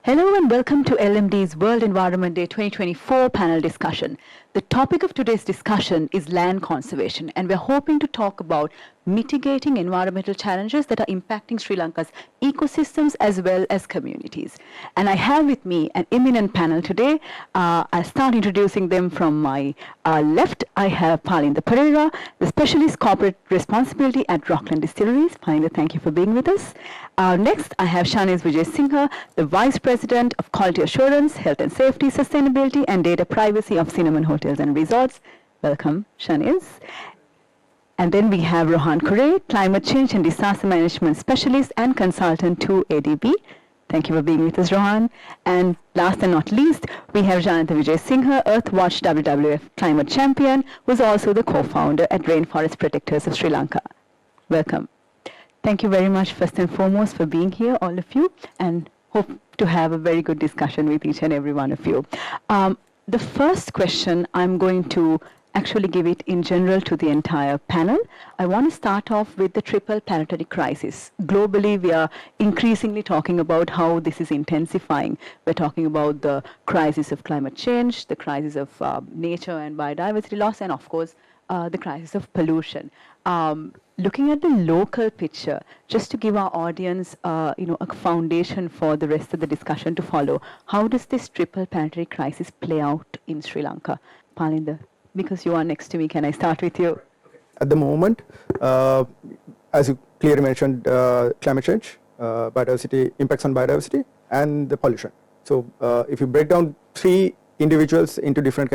Hello and welcome to LMD's World Environment Day 2024 panel discussion. The topic of today's discussion is land conservation, and we're hoping to talk about mitigating environmental challenges that are impacting Sri Lanka's ecosystems as well as communities. And I have with me an eminent panel today. I'll start introducing them from my left. I have Palinda Perera, the Specialist Corporate Responsibility at Rockland Distilleries. Palinda, thank you for being with us. Next, I have Shanez Wijesinghe, the Vice President of Quality Assurance, Health and Safety, Sustainability and Data Privacy of Cinnamon Hotels and Resorts. Welcome, Shanez. And then we have Rohan, Cooray, Climate Change and Disaster Management Specialist and Consultant to ADB. Thank you for being with us, Rohan. And last and not least, we have Jayantha Wijesinghe, Earthwatch WWF Climate Champion, who is also the co-founder at Rainforest Protectors of Sri Lanka. Welcome. Thank you very much, first and foremost, for being here, all of you, and hope to have a very good discussion with each and every one of you. The first question, I'm going to actually give it in general to the entire panel. I want to start off with the triple planetary crisis. Globally, we are increasingly talking about how this is intensifying. We're talking about the crisis of climate change, the crisis of nature and biodiversity loss, and of course, the crisis of pollution. Looking at the local picture, just to give our audience, a foundation for the rest of the discussion to follow, how does this triple planetary crisis play out in Sri Lanka? Palinda, because you are next to me, can I start with you? At the moment, as you clearly mentioned, climate change, biodiversity, impacts on biodiversity, and the pollution. So if you break down three individuals into different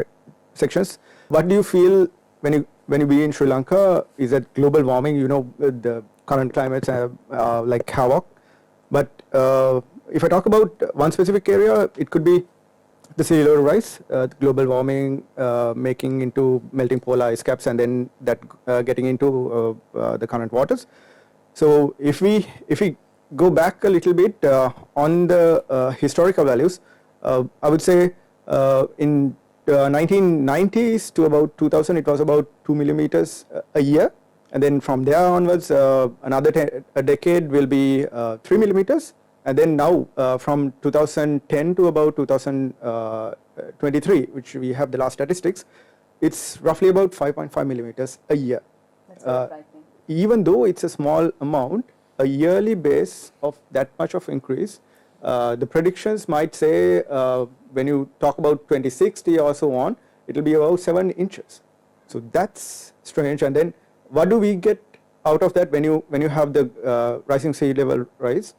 sections, what do you feel when you be in Sri Lanka? Is that global warming, the current climates like havoc. But if I talk about one specific area, it could be the sea level rise, global warming making into melting polar ice caps, and then that getting into the current waters. So if we go back a little bit on the historical values, I would say in 1990s to about 2000, it was about 2 millimeters a year, and then from there onwards, another a decade will be 3 millimeters, and then now from 2010 to about 2023, which we have the last statistics, it's roughly about 5.5 millimeters a year. That's even though it's a small amount, a yearly base of that much of increase, the predictions might say when you talk about 2060 or so on, it will be about 7 inches. So that's strange. And then what do we get out of that when you have the rising sea level rise?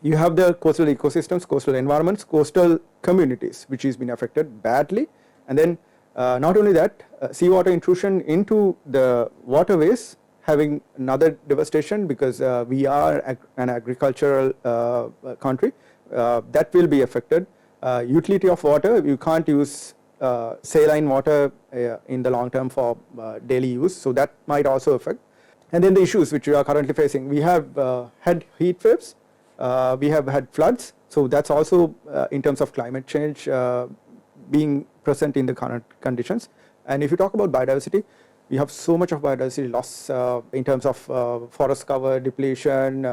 You have the coastal ecosystems, coastal environments, coastal communities, which has been affected badly. And then not only that, seawater intrusion into the waterways, having another devastation, because we are an agricultural country, that will be affected. Utility of water, you can't use saline water in the long term for daily use, so that might also affect. And then the issues which we are currently facing, we have had heat waves, we have had floods, so that's also in terms of climate change being present in the current conditions. And if you talk about biodiversity, we have so much of biodiversity loss in terms of forest cover depletion.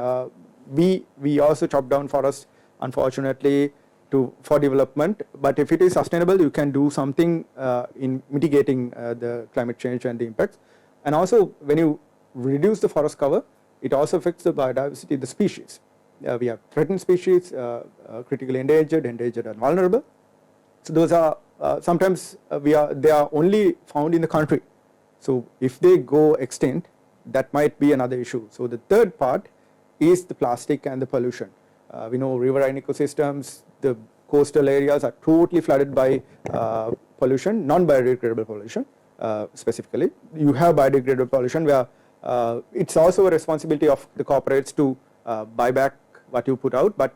We also chop down forests, unfortunately, for development. But if it is sustainable, you can do something in mitigating the climate change and the impacts. And also, when you reduce the forest cover, it also affects the biodiversity, the species. We have threatened species, critically endangered, and vulnerable. So those are sometimes they are only found in the country. So if they go extinct, that might be another issue. So the third part is the plastic and the pollution. We know riverine ecosystems, the coastal areas are totally flooded by pollution, non-biodegradable pollution specifically. You have biodegradable pollution where it's also a responsibility of the corporates to buy back what you put out, but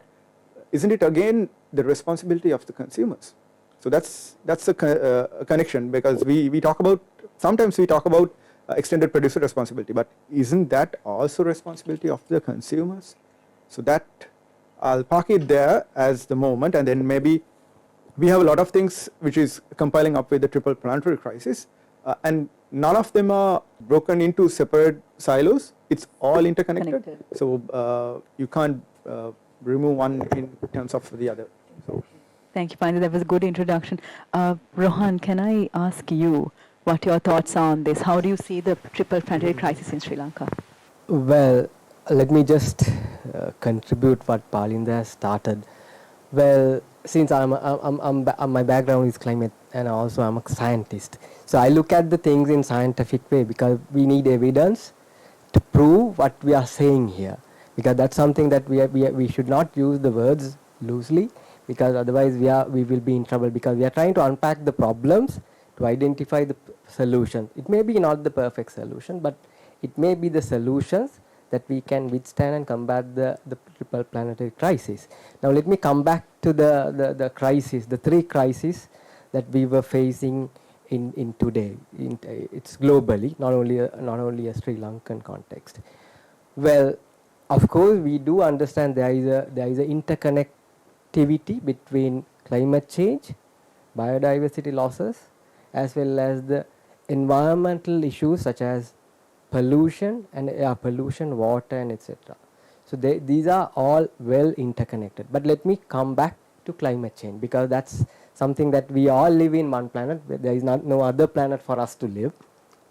isn't it again the responsibility of the consumers? So that's a connection, because sometimes we talk about extended producer responsibility, but isn't that also responsibility of the consumers? So that I'll park it there as the moment, and then maybe we have a lot of things which is compiling up with the triple planetary crisis, and none of them are broken into separate silos. It's all interconnected. So you can't remove one in terms of the other. Thank you, Palinda. That was a good introduction. Rohan, can I ask you what your thoughts are on this? How do you see the triple planetary crisis in Sri Lanka? Well, let me just contribute what Palinda has started. Well, since my background is climate and also I'm a scientist, so I look at the things in scientific way because we need evidence to prove what we are saying here. Because that's something that we should not use the words loosely, because otherwise we will be in trouble, because we are trying to unpack the problems to identify the solution. It may be not the perfect solution, but it may be the solutions that we can withstand and combat the triple planetary crisis. Now let me come back to the crisis, the three crises that we were facing in today. It's globally, not only a Sri Lankan context. Well, of course, we do understand there is a interconnectivity between climate change, biodiversity losses, as well as the environmental issues such as pollution and air pollution, water, and etc. So these are all well interconnected. But let me come back to climate change, because that's something that we all live in one planet. There is no other planet for us to live.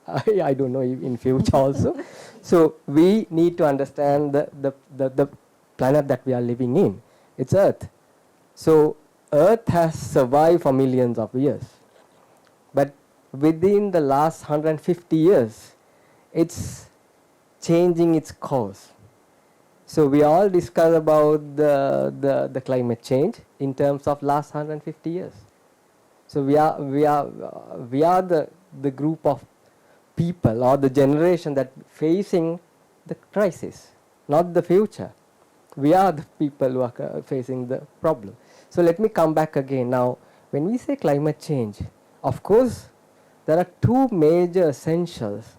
I don't know in future also. So we need to understand the planet that we are living in. It's Earth. So Earth has survived for millions of years. But within the last 150 years, it's changing its course. So we all discuss about the climate change in terms of last 150 years. So we are the group of people or the generation that facing the crisis, not the future. We are the people who are facing the problem. So let me come back again. Now, when we say climate change, of course, there are two major essentials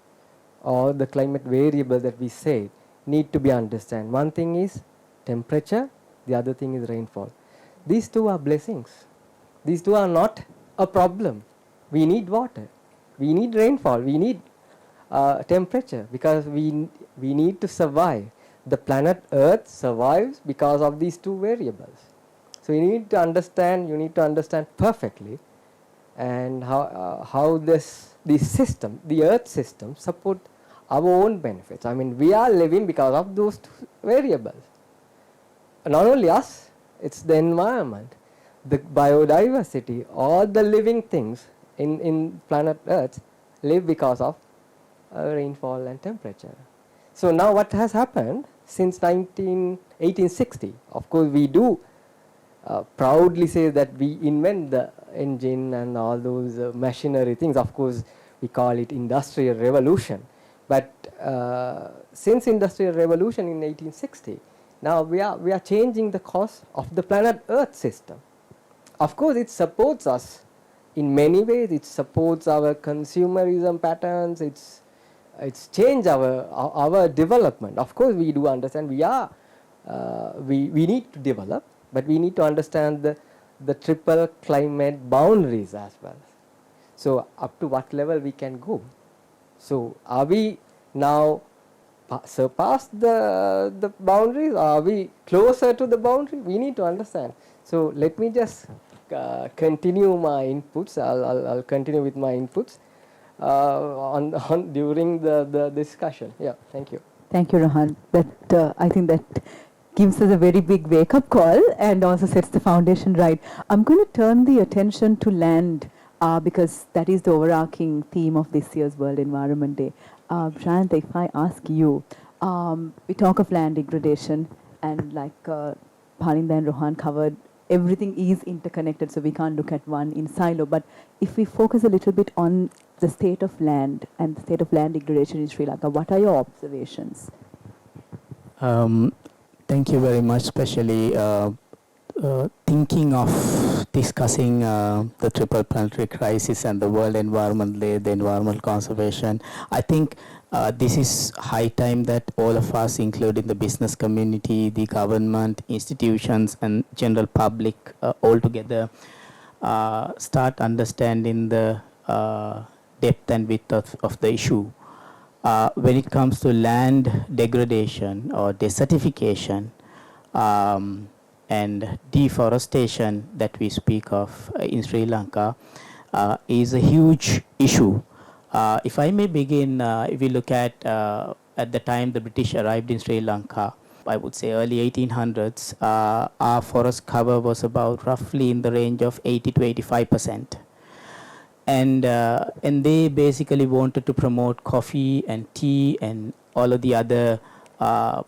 or the climate variables that we say need to be understood. One thing is temperature, the other thing is rainfall. These two are blessings. These two are not a problem. We need water, we need rainfall, we need temperature, because we need to survive. The planet Earth survives because of these two variables. So you need to understand perfectly, and how this system, the Earth system, support our own benefits. I mean, we are living because of those two variables. Not only us, it's the environment, the biodiversity, all the living things in planet Earth live because of rainfall and temperature. So now what has happened since 1860? Of course, we do proudly say that we invent the engine and all those machinery things. Of course, we call it industrial revolution. But since industrial revolution in 1860, now we are changing the course of the planet Earth system. Of course, it supports us in many ways. It supports our consumerism patterns. It's changed our development. Of course, we do understand we need to develop, but we need to understand the triple climate boundaries as well. So up to what level we can go. So are we now surpassed the boundaries? Are we closer to the boundary? We need to understand. So let me just continue my inputs. I'll continue with my inputs on during the discussion. Yeah, thank you. Thank you, Rohan. I think that gives us a very big wake-up call and also sets the foundation right. I'm going to turn the attention to land because that is the overarching theme of this year's World Environment Day. Jayantha, if I ask you, we talk of land degradation, and like Palinda and Rohan covered, everything is interconnected, so we can't look at one in silo. But if we focus a little bit on the state of land and the state of land degradation in Sri Lanka, what are your observations? Thank you very much, especially thinking of discussing the triple planetary crisis and the World Environment Day, the environmental conservation. I think this is high time that all of us, including the business community, the government, institutions, and general public all together start understanding the depth and width of the issue. When it comes to land degradation or desertification, and deforestation that we speak of in Sri Lanka is a huge issue. If I may begin, if we look at the time the British arrived in Sri Lanka, I would say early 1800s, our forest cover was about roughly in the range of 80 to 85%. And they basically wanted to promote coffee and tea and all of the other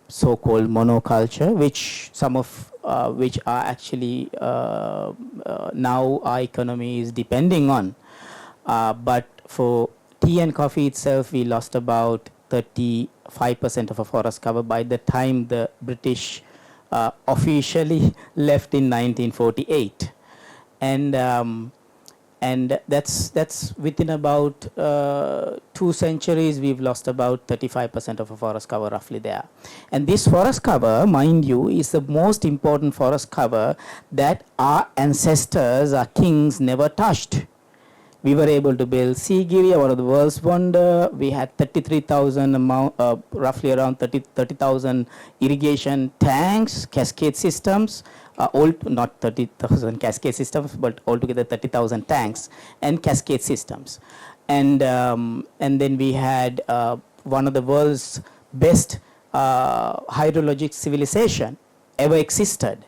so-called monoculture, which some of which are actually now our economy is depending on. But for tea and coffee itself, we lost about 35% of our forest cover by the time the British officially left in 1948. And that's within about 2 centuries, we've lost about 35% of our forest cover roughly there. And this forest cover, mind you, is the most important forest cover that our ancestors, our kings, never touched. We were able to build Sigiriya, one of the world's wonder. We had 33,000 roughly around 30,000 irrigation tanks, cascade systems, not 30,000 cascade systems, but altogether 30,000 tanks and cascade systems. And then we had one of the world's best hydrologic civilization ever existed.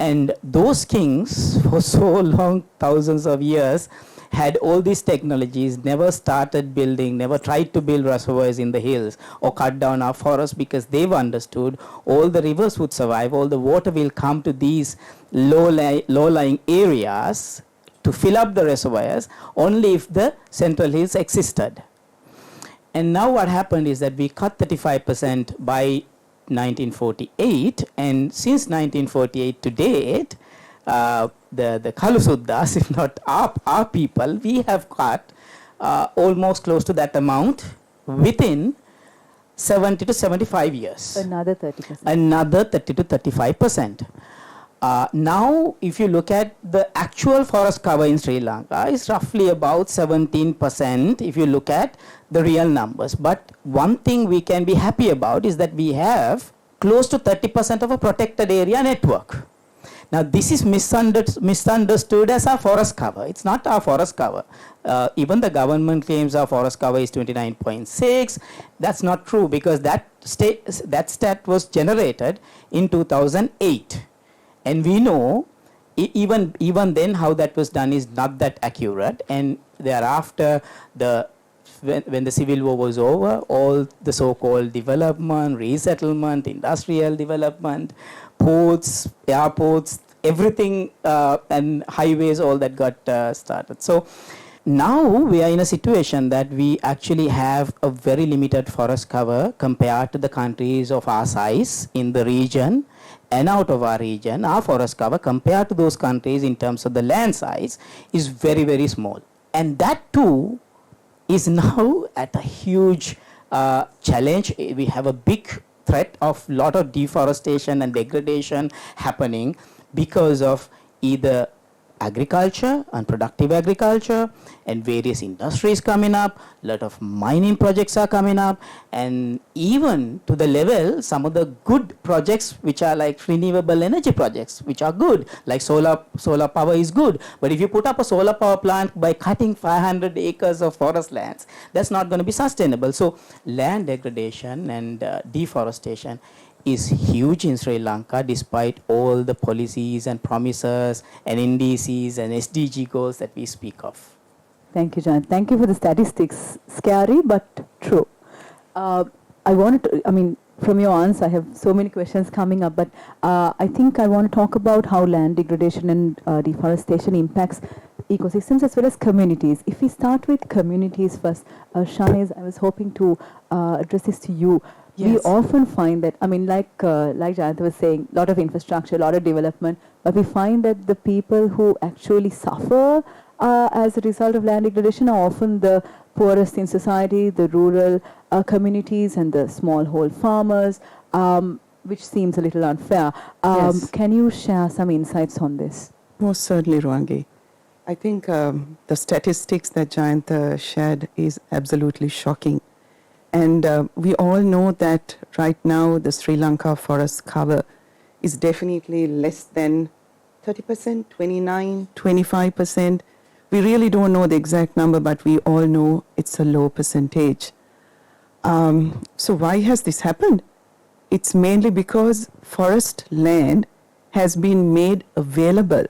And those kings, for so long, thousands of years, had all these technologies, never started building, never tried to build reservoirs in the hills or cut down our forests, because they've understood all the rivers would survive, all the water will come to these low-lying areas to fill up the reservoirs only if the central hills existed. And now what happened is that we cut 35% by 1948, and since 1948 to date, the Kalusuddas, if not our people, we have cut almost close to that amount within 70 to 75 years. Another 30%. Another 30 to 35%. Now, if you look at the actual forest cover in Sri Lanka, it's roughly about 17% if you look at the real numbers. But one thing we can be happy about is that we have close to 30% of a protected area network. Now, this is misunderstood as our forest cover. It's not our forest cover. Even the government claims our forest cover is 29.6. That's not true, because that stat was generated in 2008. And we know even then how that was done is not that accurate. And thereafter, when the civil war was over, all the so-called development, resettlement, industrial development, ports, airports, everything, and highways, all that got started. So now we are in a situation that we actually have a very limited forest cover compared to the countries of our size in the region and out of our region. Our forest cover compared to those countries in terms of the land size is very, very small. And that too is now at a huge challenge. We have a big threat of lot of deforestation and degradation happening because of either agriculture, unproductive agriculture, and various industries coming up, a lot of mining projects are coming up, and even to the level, some of the good projects which are like renewable energy projects, which are good, like solar power is good, but if you put up a solar power plant by cutting 500 acres of forest lands, that's not going to be sustainable. So land degradation and deforestation is huge in Sri Lanka, despite all the policies and promises and NDCs and SDG goals that we speak of. Thank you, John. Thank you for the statistics. Scary, but true. From your answer, I have so many questions coming up, but I think I want to talk about how land degradation and deforestation impacts ecosystems as well as communities. If we start with communities first, Shanez, I was hoping to address this to you. Yes. We often find that, like Jayantha was saying, a lot of infrastructure, a lot of development, but we find that the people who actually suffer as a result of land degradation are often the poorest in society, the rural communities and the smallhold farmers, which seems a little unfair. Yes. Can you share some insights on this? Most certainly, Rohangi. I think the statistics that Jayantha shared is absolutely shocking. And we all know that right now the Sri Lanka forest cover is definitely less than 30%, 29, 25%. We really don't know the exact number, but we all know it's a low percentage. So why has this happened? It's mainly because forest land has been made available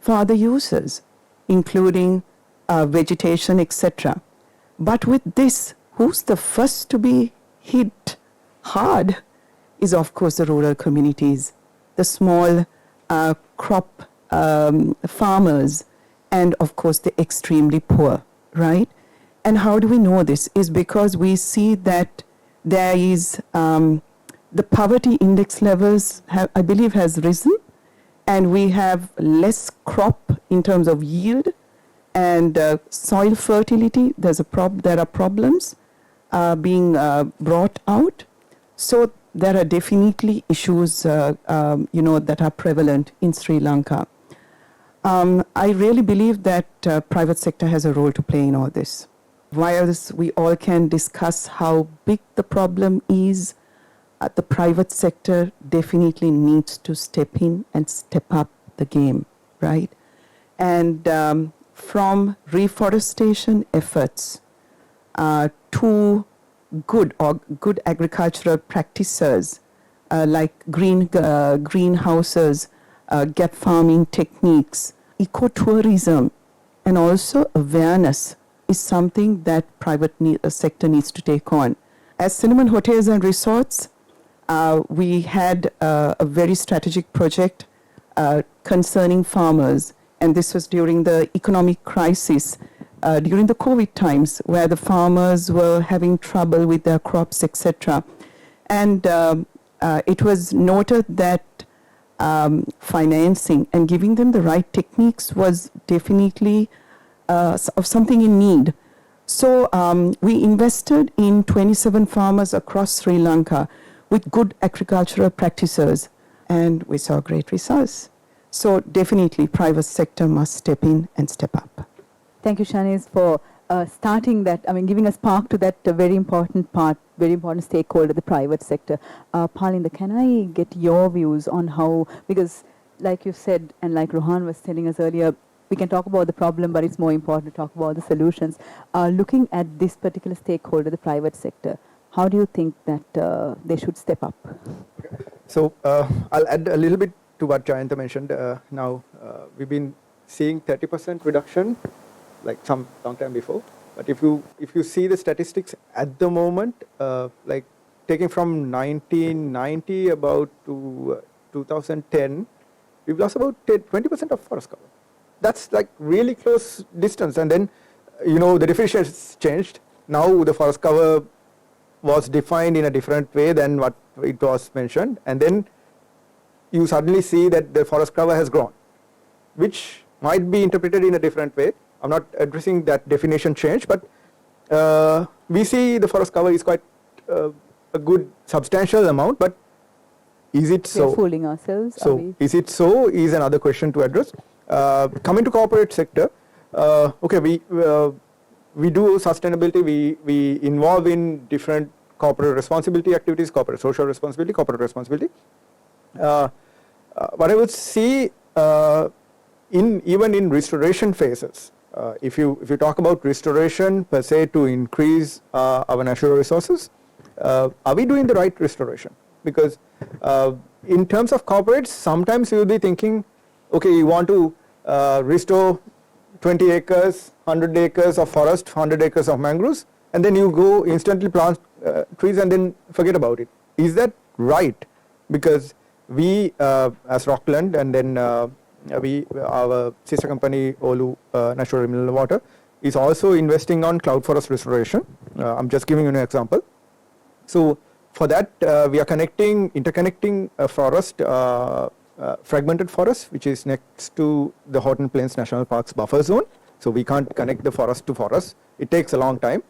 for other users, including vegetation, etc. But with this, who's the first to be hit hard is, of course, the rural communities, the small crop farmers, and, of course, the extremely poor, right? And how do we know this? Is because we see that there is the poverty index levels, I believe, has risen, and we have less crop in terms of yield, and soil fertility, there are problems being brought out. So there are definitely issues, that are prevalent in Sri Lanka. I really believe that private sector has a role to play in all this. Whilst we all can discuss how big the problem is, the private sector definitely needs to step in and step up the game, right? And from reforestation efforts to good agricultural practices like greenhouses, gap farming techniques, ecotourism, and also awareness is something that private sector needs to take on. As Cinnamon Hotels and Resorts, we had a very strategic project concerning farmers, and this was during the economic crisis, during the COVID times, where the farmers were having trouble with their crops, etc. And it was noted that financing and giving them the right techniques was definitely of something in need. So we invested in 27 farmers across Sri Lanka with good agricultural practices, and we saw great results. So definitely private sector must step in and step up. Thank you, Shanez, for starting that, giving a spark to that very important part, very important stakeholder, the private sector. Palinda, can I get your views on how, because like you said, and like Rohan was telling us earlier, we can talk about the problem, but it's more important to talk about the solutions. Looking at this particular stakeholder, the private sector, how do you think that they should step up? So I'll add a little bit to what Jayantha mentioned. Now we've been seeing 30% reduction like some long time before, but if you see the statistics at the moment, like taking from 1990 about to 2010, we've lost about 20% of forest cover. That's like really close distance, and then the definition has changed. Now the forest cover was defined in a different way than what it was mentioned, and then you suddenly see that the forest cover has grown, which might be interpreted in a different way. I'm not addressing that definition change, but we see the forest cover is quite a good substantial amount, but is it so? We're fooling ourselves. So is it so is another question to address. Coming to corporate sector, okay, we do sustainability, we involve in different corporate responsibility activities, corporate social responsibility, corporate responsibility. What I would see even in restoration phases, if you talk about restoration per se to increase our natural resources, are we doing the right restoration? Because in terms of corporates, sometimes you will be thinking, okay, you want to restore 20 acres, 100 acres of forest, 100 acres of mangroves, and then you go instantly plant trees and then forget about it. Is that right? Because we as Rockland, and then our sister company Olu Natural Mineral Water is also investing on cloud forest restoration. I'm just giving you an example. So for that we are interconnecting a forest, fragmented forest, which is next to the Horton Plains National Park's buffer zone. So we can't connect the forest to forest. It takes a long time.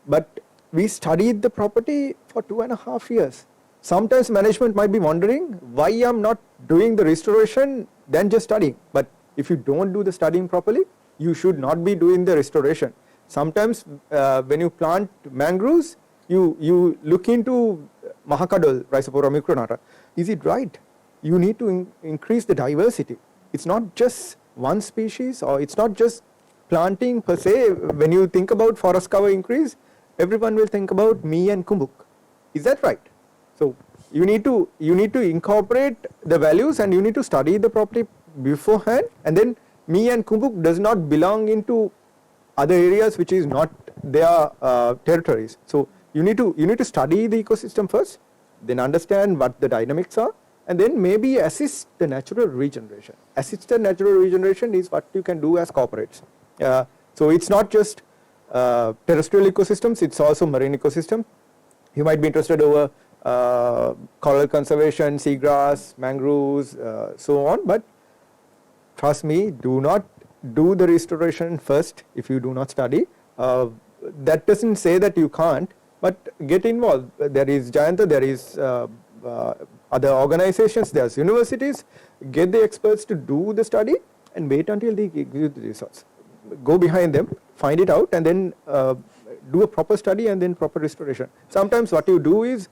But we studied the property for 2.5 years. Sometimes management might be wondering why I'm not doing the restoration than just studying. But if you don't do the studying properly, you should not be doing the restoration. Sometimes when you plant mangroves, you look into Mahakadal, Rhizophora micronata. Is it right? you need to increase the diversity. It's not just one species, or it's not just planting per se. When you think about forest cover increase, everyone will think about me and kumbuk. Is that right? So you need to incorporate the values, and you need to study the property beforehand, and then me and kumbuk does not belong into other areas which is not their territories. So you need to study the ecosystem first, then understand what the dynamics are, and then maybe assist the natural regeneration. Assisted natural regeneration is what you can do as corporates. So it's not just terrestrial ecosystems, it's also marine ecosystem. You might be interested over coral conservation, seagrass, mangroves, so on, but trust me, do not do the restoration first if you do not study. That doesn't say that you can't, but get involved. There is Jayantha, there is other organizations, there's universities. Get the experts to do the study and wait until they give you the results. Go behind them, find it out, and then do a proper study and then proper restoration. Sometimes what you do is,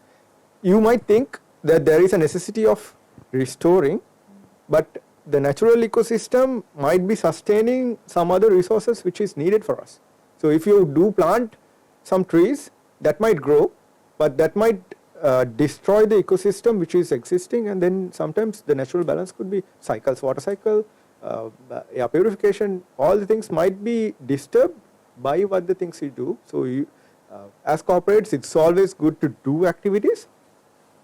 you might think that there is a necessity of restoring, but the natural ecosystem might be sustaining some other resources which is needed for us. So if you do plant some trees, that might grow, but that might destroy the ecosystem which is existing, and then sometimes the natural balance could be cycles, water cycle, air purification, all the things might be disturbed by what the things you do. So you, as corporates, it's always good to do activities,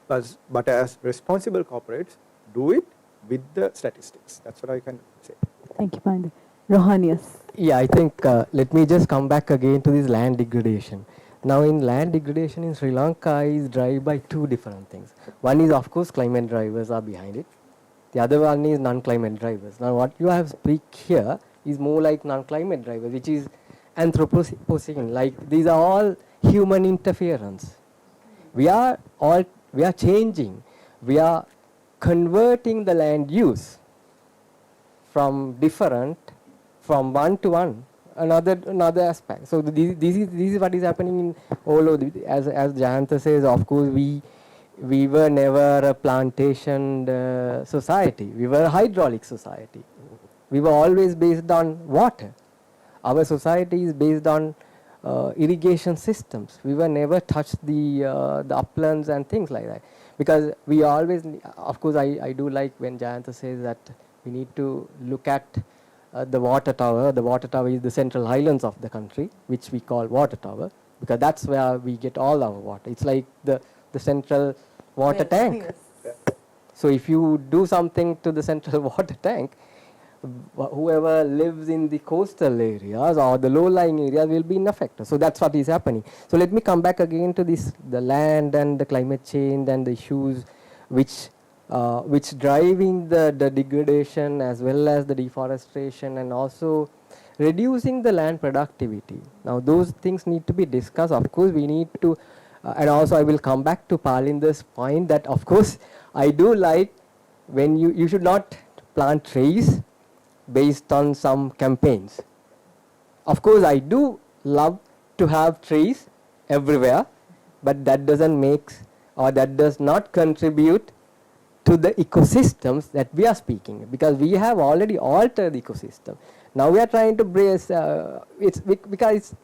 but as responsible corporates, do it with the statistics. That's what I can say. Thank you, Palinda. Rohan, yes. Yeah, I think let me just come back again to this land degradation. Now in land degradation in Sri Lanka is driven by two different things. One is, of course, climate drivers are behind it. The other one is non-climate drivers. Now what you have speak here is more like non-climate drivers, which is anthropocene. Like these are all human interference. We are changing. We are converting the land use from one to one, another aspect. So this is what is happening in all over as Jayantha says. Of course, we were never a plantation society. We were a hydraulic society. We were always based on water. Our society is based on irrigation systems. We were never touched the uplands and things like that, because we always, of course, I do like when Jayantha says that we need to look at the water tower. The water tower is the central highlands of the country, which we call water tower, because that's where we get all our water. It's like the central water tank. Yes. So if you do something to the central water tank, whoever lives in the coastal areas or the low-lying areas will be in effect. So that's what is happening. So let me come back again to this, the land and the climate change and the issues which driving the degradation as well as the deforestation and also reducing the land productivity. Now those things need to be discussed. Of course we need to, and also I will come back to Palinda's point that of course I do like when you should not plant trees based on some campaigns. Of course I do love to have trees everywhere, but that doesn't make, or that does not contribute to the ecosystems that we are speaking, because we have already altered the ecosystem. Now we are trying to brace, it's because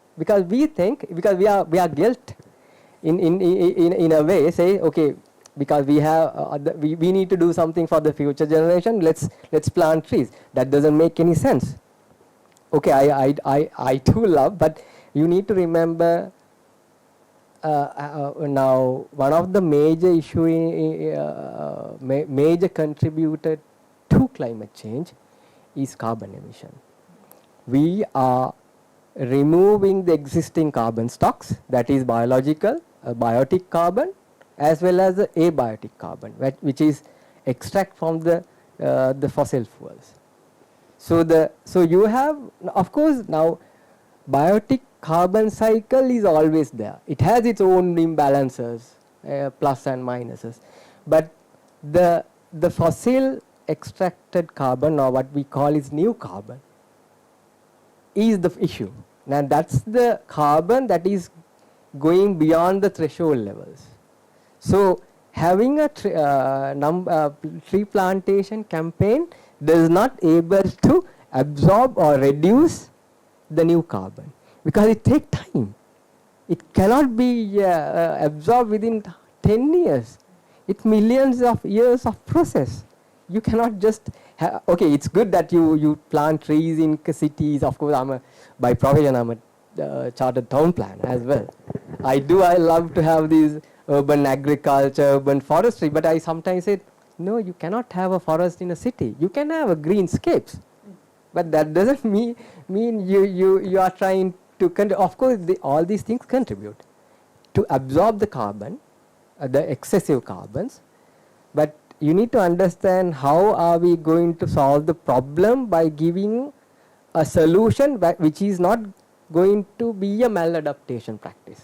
we think, because we are guilt in a way, say okay, because we have we need to do something for the future generation, let's plant trees. That doesn't make any sense. Okay, I too love, but you need to remember now one of the major issue major contributor to climate change is carbon emission. We are removing the existing carbon stocks, that is biological, biotic carbon, as well as the abiotic carbon, which is extract from the fossil fuels. So you have, of course, now biotic carbon cycle is always there. It has its own imbalances, plus and minuses, but the fossil extracted carbon, or what we call is new carbon, is the issue. Now that's the carbon that is going beyond the threshold levels. So having a tree plantation campaign does not able to absorb or reduce the new carbon, because it takes time. It cannot be absorbed within 10 years. It's millions of years of process. You cannot just okay, it's good that you plant trees in cities. Of course, by profession I'm a chartered town planner as well. I love to have these urban agriculture, urban forestry, but I sometimes say, no, you cannot have a forest in a city. You can have a greenscapes, but that doesn't mean you are trying to of course all these things contribute to absorb the carbon, the excessive carbons, but you need to understand how are we going to solve the problem by giving a solution which is not going to be a maladaptation practice,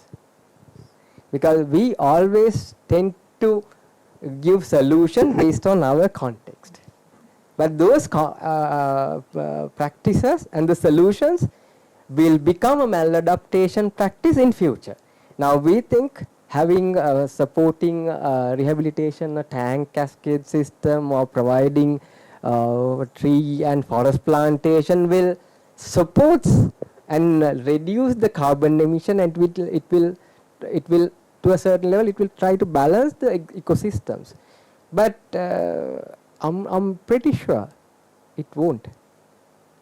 because we always tend to give solution based on our context, but those practices and the solutions will become a maladaptation practice in future. Now we think having supporting rehabilitation, a tank cascade system, or providing tree and forest plantation will support and reduce the carbon emission, and it will to a certain level it will try to balance the ecosystems, but I'm pretty sure it won't.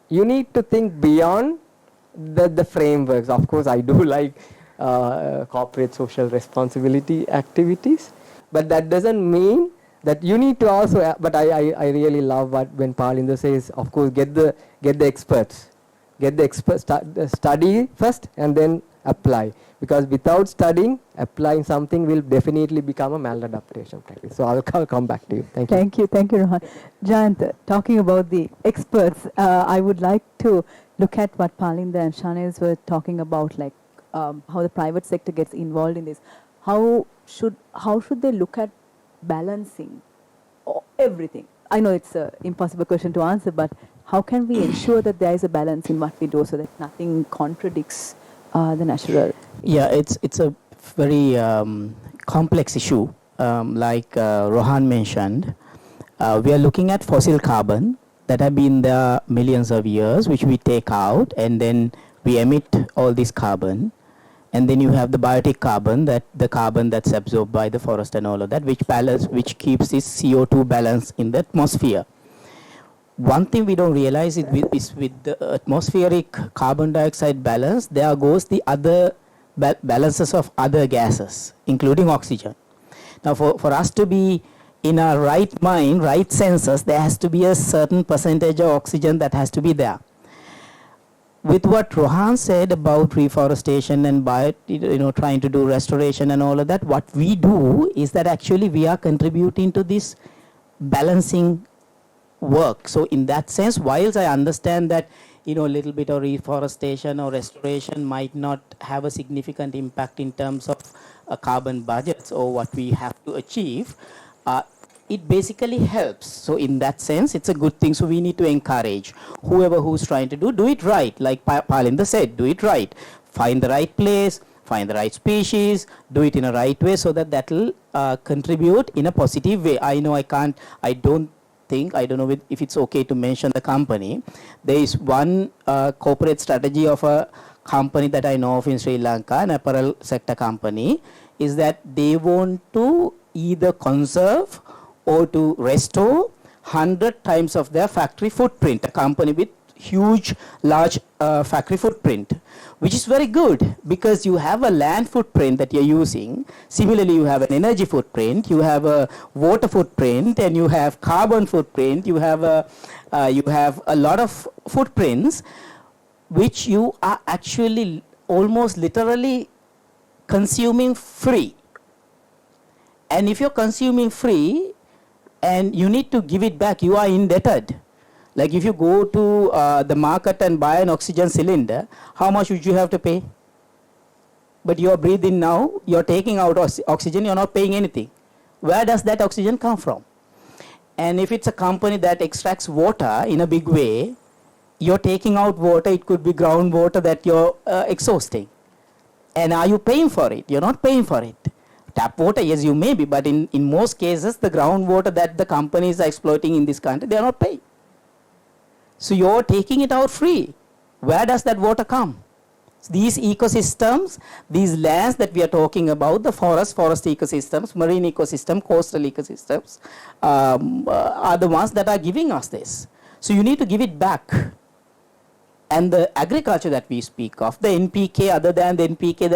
You need to think beyond the frameworks. Of course, I do like corporate social responsibility activities, but that doesn't mean that you need to also, but I really love when Palinda says, of course, get the experts, study first and then apply, because without studying, applying something will definitely become a maladaptation practice. So I'll come back to you. Thank you. Thank you, Rohan. Jayantha, talking about the experts, I would like to look at what Palinda and Shanez were talking about, like how the private sector gets involved in this. How should they look at balancing everything? I know it's an impossible question to answer, but how can we ensure that there is a balance in what we do so that nothing contradicts the natural? Yeah, it's a very complex issue. Like Rohan mentioned, we are looking at fossil carbon that have been there millions of years, which we take out, and then we emit all this carbon. And then you have the biotic carbon, the carbon that's absorbed by the forest and all of that, which keeps this CO2 balance in the atmosphere. One thing we don't realize is with the atmospheric carbon dioxide balance, there goes the other balances of other gases, including oxygen. Now, for us to be in our right mind, right senses, there has to be a certain percentage of oxygen that has to be there. With what Rohan said about reforestation and trying to do restoration and all of that, what we do is that actually we are contributing to this balancing work. So in that sense, whilst I understand that a little bit of reforestation or restoration might not have a significant impact in terms of carbon budgets or what we have to achieve, it basically helps. So in that sense, it's a good thing. So we need to encourage whoever who's trying to do it right. Like Palinda said, do it right. Find the right place, find the right species, do it in a right way so that will contribute in a positive way. I don't know if it's okay to mention the company. There is one corporate strategy of a company that I know of in Sri Lanka, an apparel sector company, is that they want to either conserve or to restore 100 times of their factory footprint, a company with large factory footprint, which is very good because you have a land footprint that you're using. Similarly, you have an energy footprint, you have a water footprint, and you have carbon footprint. You have a lot of footprints which you are actually almost literally consuming free. And if you're consuming free and you need to give it back, you are indebted. Like if you go to the market and buy an oxygen cylinder, how much would you have to pay? But you're breathing now, you're taking out oxygen, you're not paying anything. Where does that oxygen come from? And if it's a company that extracts water in a big way, you're taking out water, it could be groundwater that you're exhausting. And are you paying for it? You're not paying for it. Tap water, yes, you may be, but in most cases, the groundwater that the companies are exploiting in this country, they are not paying. So you're taking it out free. Where does that water come? These ecosystems, these lands that we are talking about, the forest ecosystems, marine ecosystem, coastal ecosystems, are the ones that are giving us this. So you need to give it back. And the agriculture that we speak of, the NPK, other than the NPK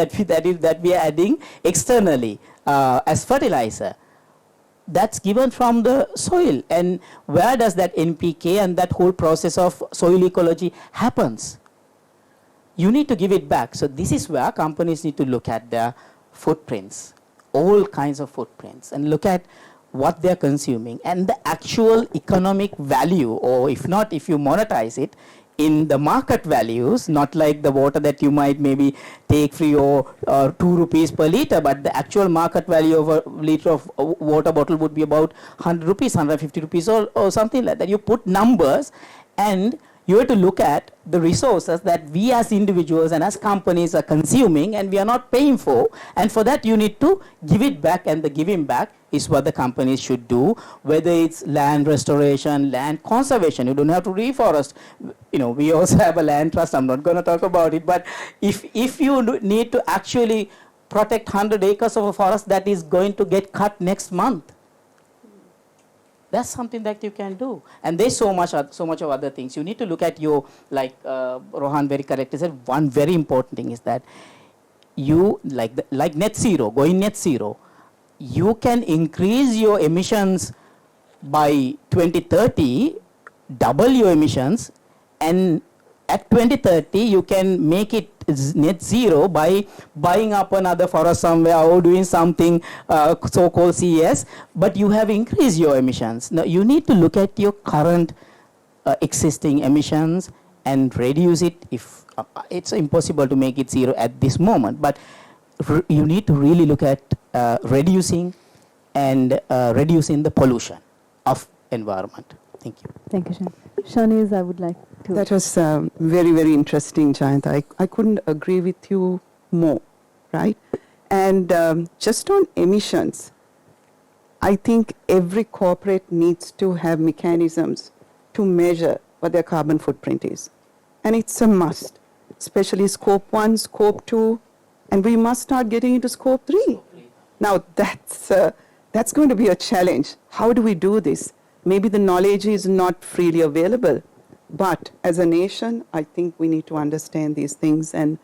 that we are adding externally as fertilizer, that's given from the soil. And where does that NPK and that whole process of soil ecology happens? You need to give it back. So this is where companies need to look at their footprints, all kinds of footprints, and look at what they're consuming and the actual economic value, or if not, if you monetize it in the market values, not like the water that you might maybe take free or 2 rupees per liter, but the actual market value of a liter of water bottle would be about 100 rupees, 150 rupees or something like that. You put numbers, and you have to look at the resources that we as individuals and as companies are consuming and we are not paying for, and for that you need to give it back, and the giving back is what the companies should do, whether it's land restoration, land conservation. You don't have to reforest. You know, we also have a land trust. I'm not going to talk about it, but if you need to actually protect 100 acres of a forest that is going to get cut next month, that's something that you can do. And there's so much of other things. You need to look at your, like Rohan very correctly said, one very important thing is that you, like net zero, going net zero, you can increase your emissions by 2030, double your emissions, and at 2030 you can make it net zero by buying up another forest somewhere or doing something so-called CES, but you have increased your emissions. Now you need to look at your current existing emissions and reduce it. If it's impossible to make it zero at this moment, but you need to really look at reducing the pollution of environment. Thank you. Thank you, Shanez, I would like to... That was very, very interesting, Jayantha. I couldn't agree with you more, right? And just on emissions, I think every corporate needs to have mechanisms to measure what their carbon footprint is. And it's a must, especially scope 1, scope 2, and we must start getting into scope 3. Now, that's going to be a challenge. How do we do this? Maybe the knowledge is not freely available, but as a nation, I think we need to understand these things and,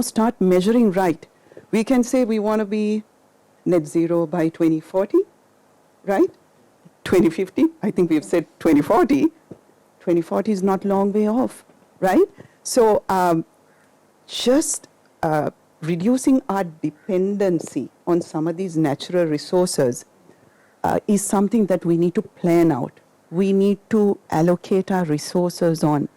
start measuring right. We can say we want to be net zero by 2040, right? 2050, I think we've said 2040. 2040 is not long way off, right? So just reducing our dependency on some of these natural resources is something that we need to plan out. We need to allocate our resources on.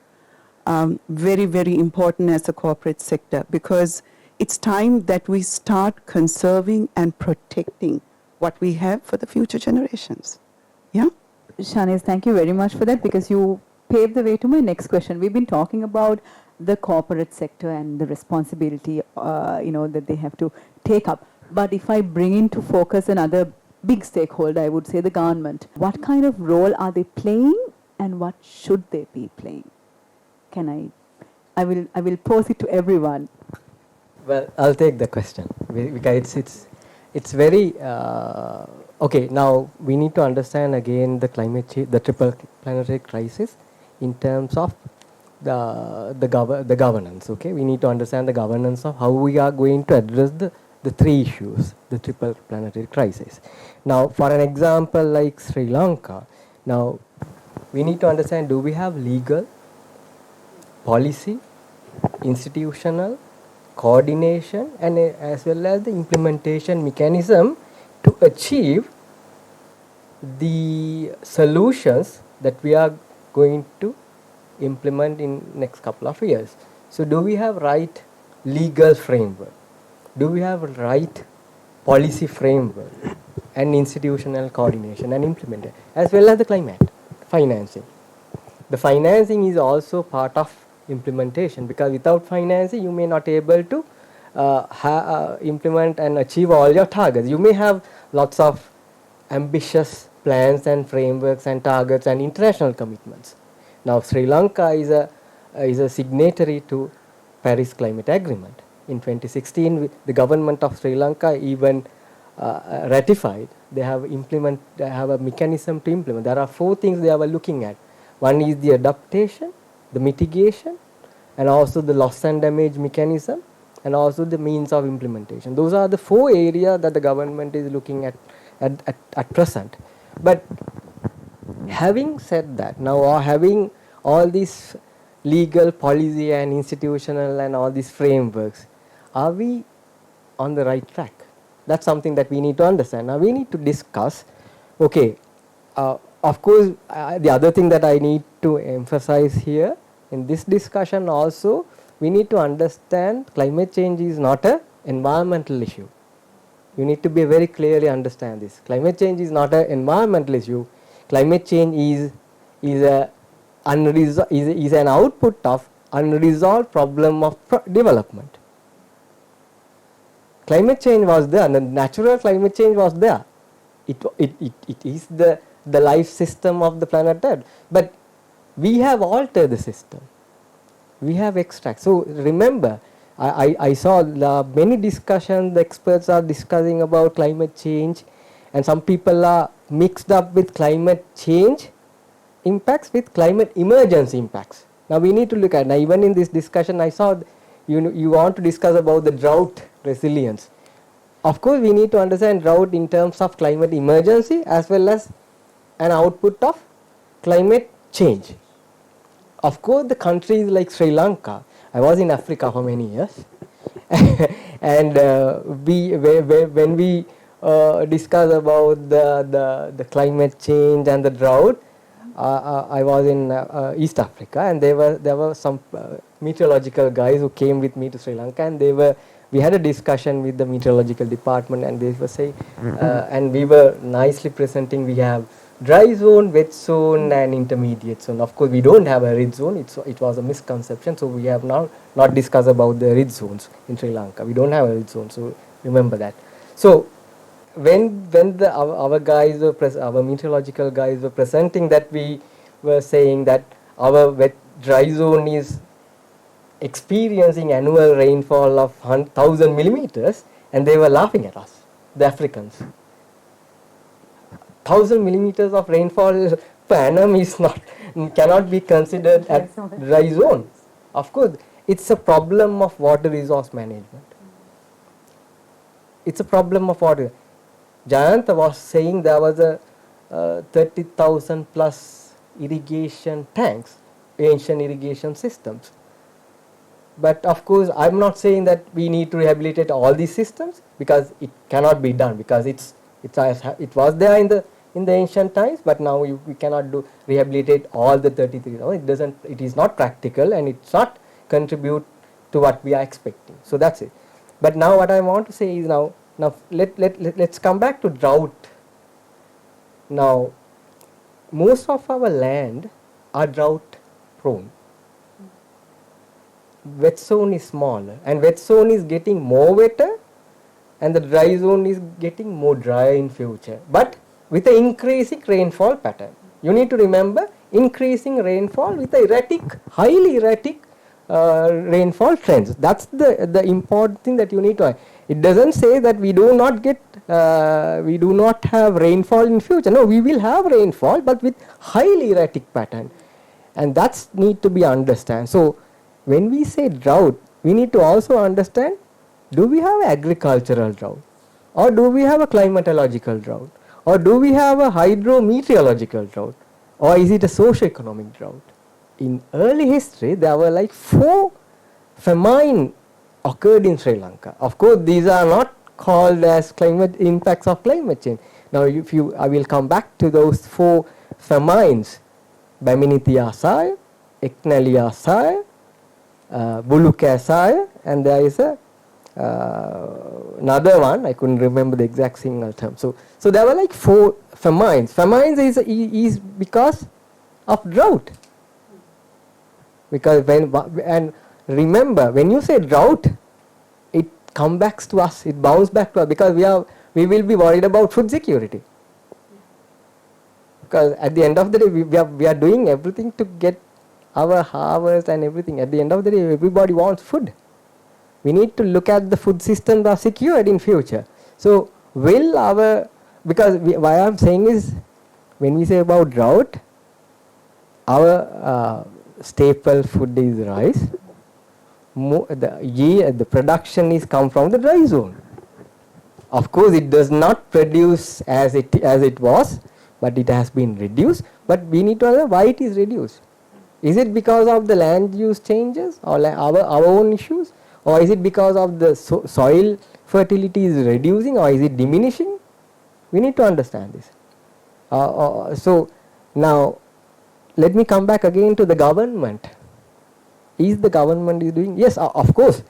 Very, very important as a corporate sector, because it's time that we start conserving and protecting what we have for the future generations. Yeah? Shanez, thank you very much for that, because you paved the way to my next question. We've been talking about the corporate sector and the responsibility, that they have to take up. But if I bring into focus another big stakeholder, I would say the government. What kind of role are they playing, and what should they be playing? I will pose it to everyone. Well, I'll take the question because it's very okay. Now we need to understand again the climate change, the triple planetary crisis, in terms of the governance. Okay, we need to understand the governance of how we are going to address the three issues, the triple planetary crisis. Now, for an example like Sri Lanka, now we need to understand, do we have legal, policy, institutional, coordination, and as well as the implementation mechanism to achieve the solutions that we are going to implement in next couple of years. So do we have right legal framework? Do we have right policy framework and institutional coordination and implementation, as well as the climate financing? The financing is also part of implementation, because without financing you may not able to implement and achieve all your targets. You may have lots of ambitious plans and frameworks and targets and international commitments. Now Sri Lanka is a signatory to Paris Climate Agreement. In 2016, the government of Sri Lanka even ratified. They have a mechanism to implement. There are 4 things they are looking at. One is the adaptation, the mitigation, and also the loss and damage mechanism, and also the means of implementation. Those are the 4 areas that the government is looking at present. But having said that, now, or having all these legal, policy and institutional and all these frameworks, are we on the right track? That's something that we need to understand. Now we need to discuss, okay, of course, the other thing that I need to emphasize here in this discussion also, we need to understand climate change is not an environmental issue. You need to be very clearly understand this. Climate change is not an environmental issue. Climate change is an output of unresolved problem of development. Climate change was there, and the natural climate change was there. It is the life system of the planet Earth. But we have altered the system. We have extracted. So remember, I saw many discussions, the experts are discussing about climate change, and some people are mixed up with climate change impacts with climate emergency impacts. Now we need to look at, now even in this discussion I saw you want to discuss about the drought resilience. Of course we need to understand drought in terms of climate emergency as well as an output of climate change. Of course the countries like Sri Lanka, I was in Africa for many years and when we discuss about the climate change and the drought, I was in East Africa, and there were some meteorological guys who came with me to Sri Lanka, and we had a discussion with the meteorological department, and they were saying, and we were nicely presenting, we have dry zone, wet zone and intermediate zone. Of course we don't have a rid zone, it was a misconception, so we have now not discussed about the rid zones in Sri Lanka. We don't have a rid zone, so remember that. So when our guys were our meteorological guys were presenting that, we were saying that our dry zone is experiencing annual rainfall of 1,000 millimeters, and they were laughing at us, the Africans. 1,000 millimeters of rainfall per annum cannot be considered as dry zone. Of course, it's a problem of water resource management. It's a problem of water. Jayantha was saying there was a 30,000 plus irrigation tanks, ancient irrigation systems. But of course, I'm not saying that we need to rehabilitate all these systems, because it cannot be done, because it was there in the ancient times, but now we cannot rehabilitate all the 33,000. It is not practical, and it's not contribute to what we are expecting. So that's it. But now what I want to say is now let's come back to drought. Now, most of our land are drought prone. Wet zone is smaller, and wet zone is getting more wetter, and the dry zone is getting more dry in future, but with an increasing rainfall pattern. You need to remember, increasing rainfall with a highly erratic rainfall trends. That's the important thing that you need to. It doesn't say that we do not have rainfall in future. No, we will have rainfall, but with highly erratic pattern, and that's need to be understand. So when we say drought, we need to also understand, do we have agricultural drought, or do we have a climatological drought, or do we have a hydrometeorological drought, or is it a socio-economic drought? In early history, there were like 4 famine occurred in Sri Lanka. Of course, these are not called as impacts of climate change. Now, I will come back to those 4 famines: Baminithiya Saya, Eknaliya Saya, Buluka Saya, and there is another one. I couldn't remember the exact single term. So there were like 4 famines. Famines is because of drought. Because and remember, when you say drought, it comes back to us, it bounces back to us, because we will be worried about food security. Because at the end of the day, we are doing everything to get our harvest and everything. At the end of the day, everybody wants food. We need to look at the food systems are secured in future. So will why I'm saying is, when we say about drought, our staple food is rice. The production is come from the dry zone. Of course, it does not produce as it was, but it has been reduced. But we need to understand why it is reduced. Is it because of the land use changes or our own issues, or is it because of the soil fertility is reducing, or is it diminishing? We need to understand this. So now let me come back again to the government. Is the government is doing? Yes, of course,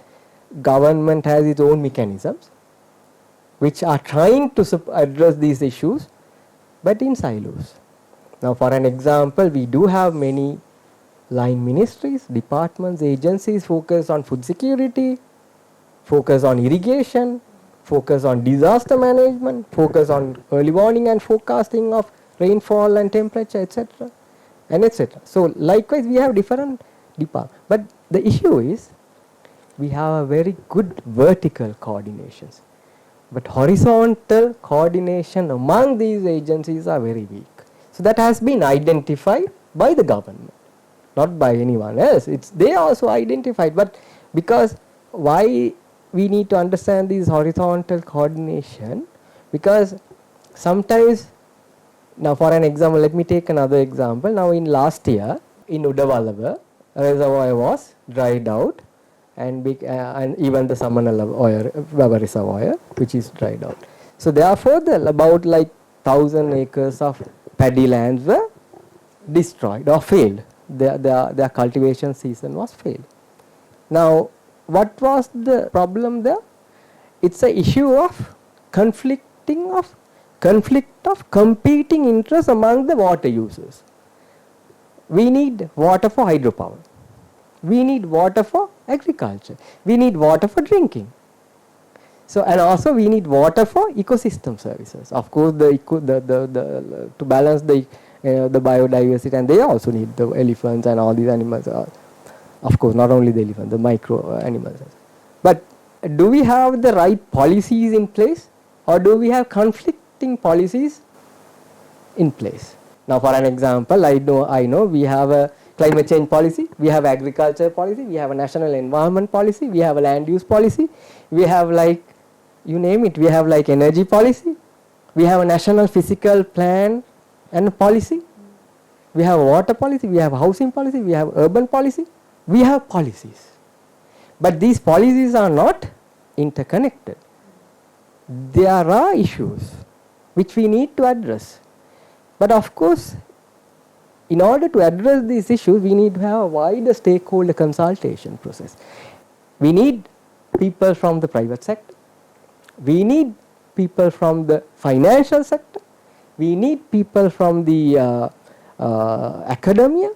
government has its own mechanisms which are trying to address these issues, but in silos. Now, for an example, we do have many line ministries, departments, agencies focus on food security, focus on irrigation, focus on disaster management, focus on early warning and forecasting of rainfall and temperature, etc. and etc. So likewise, we have different departments. But the issue is, we have a very good vertical coordinations, but horizontal coordination among these agencies are very weak. So that has been identified by the government, not by anyone else. They also identified, but because why we need to understand these horizontal coordination, because sometimes, now for an example, let me take another example. Now in last year in Udawalawa, reservoir was dried out, and even the Samanala reservoir which is dried out. So therefore, about like 1,000 acres of paddy lands were destroyed or failed. Their cultivation season was failed. Now, what was the problem there? It's an issue of conflict of competing interests among the water users. We need water for hydropower. We need water for agriculture. We need water for drinking. So, and also we need water for ecosystem services. Of course, to balance the biodiversity, and they also need the elephants and all these animals. Of course, not only the elephants, the micro animals. But do we have the right policies in place, or do we have conflicting policies in place? Now, for an example, I know we have a climate change policy, we have agriculture policy, we have a national environment policy, we have a land use policy, we have like, you name it, we have like energy policy, we have a national physical plan and policy, we have a water policy, we have a housing policy, we have urban policy, we have policies. But these policies are not interconnected. There are issues which we need to address. But of course, in order to address these issues, we need to have a wider stakeholder consultation process. We need people from the private sector. We need people from the financial sector. We need people from the academia,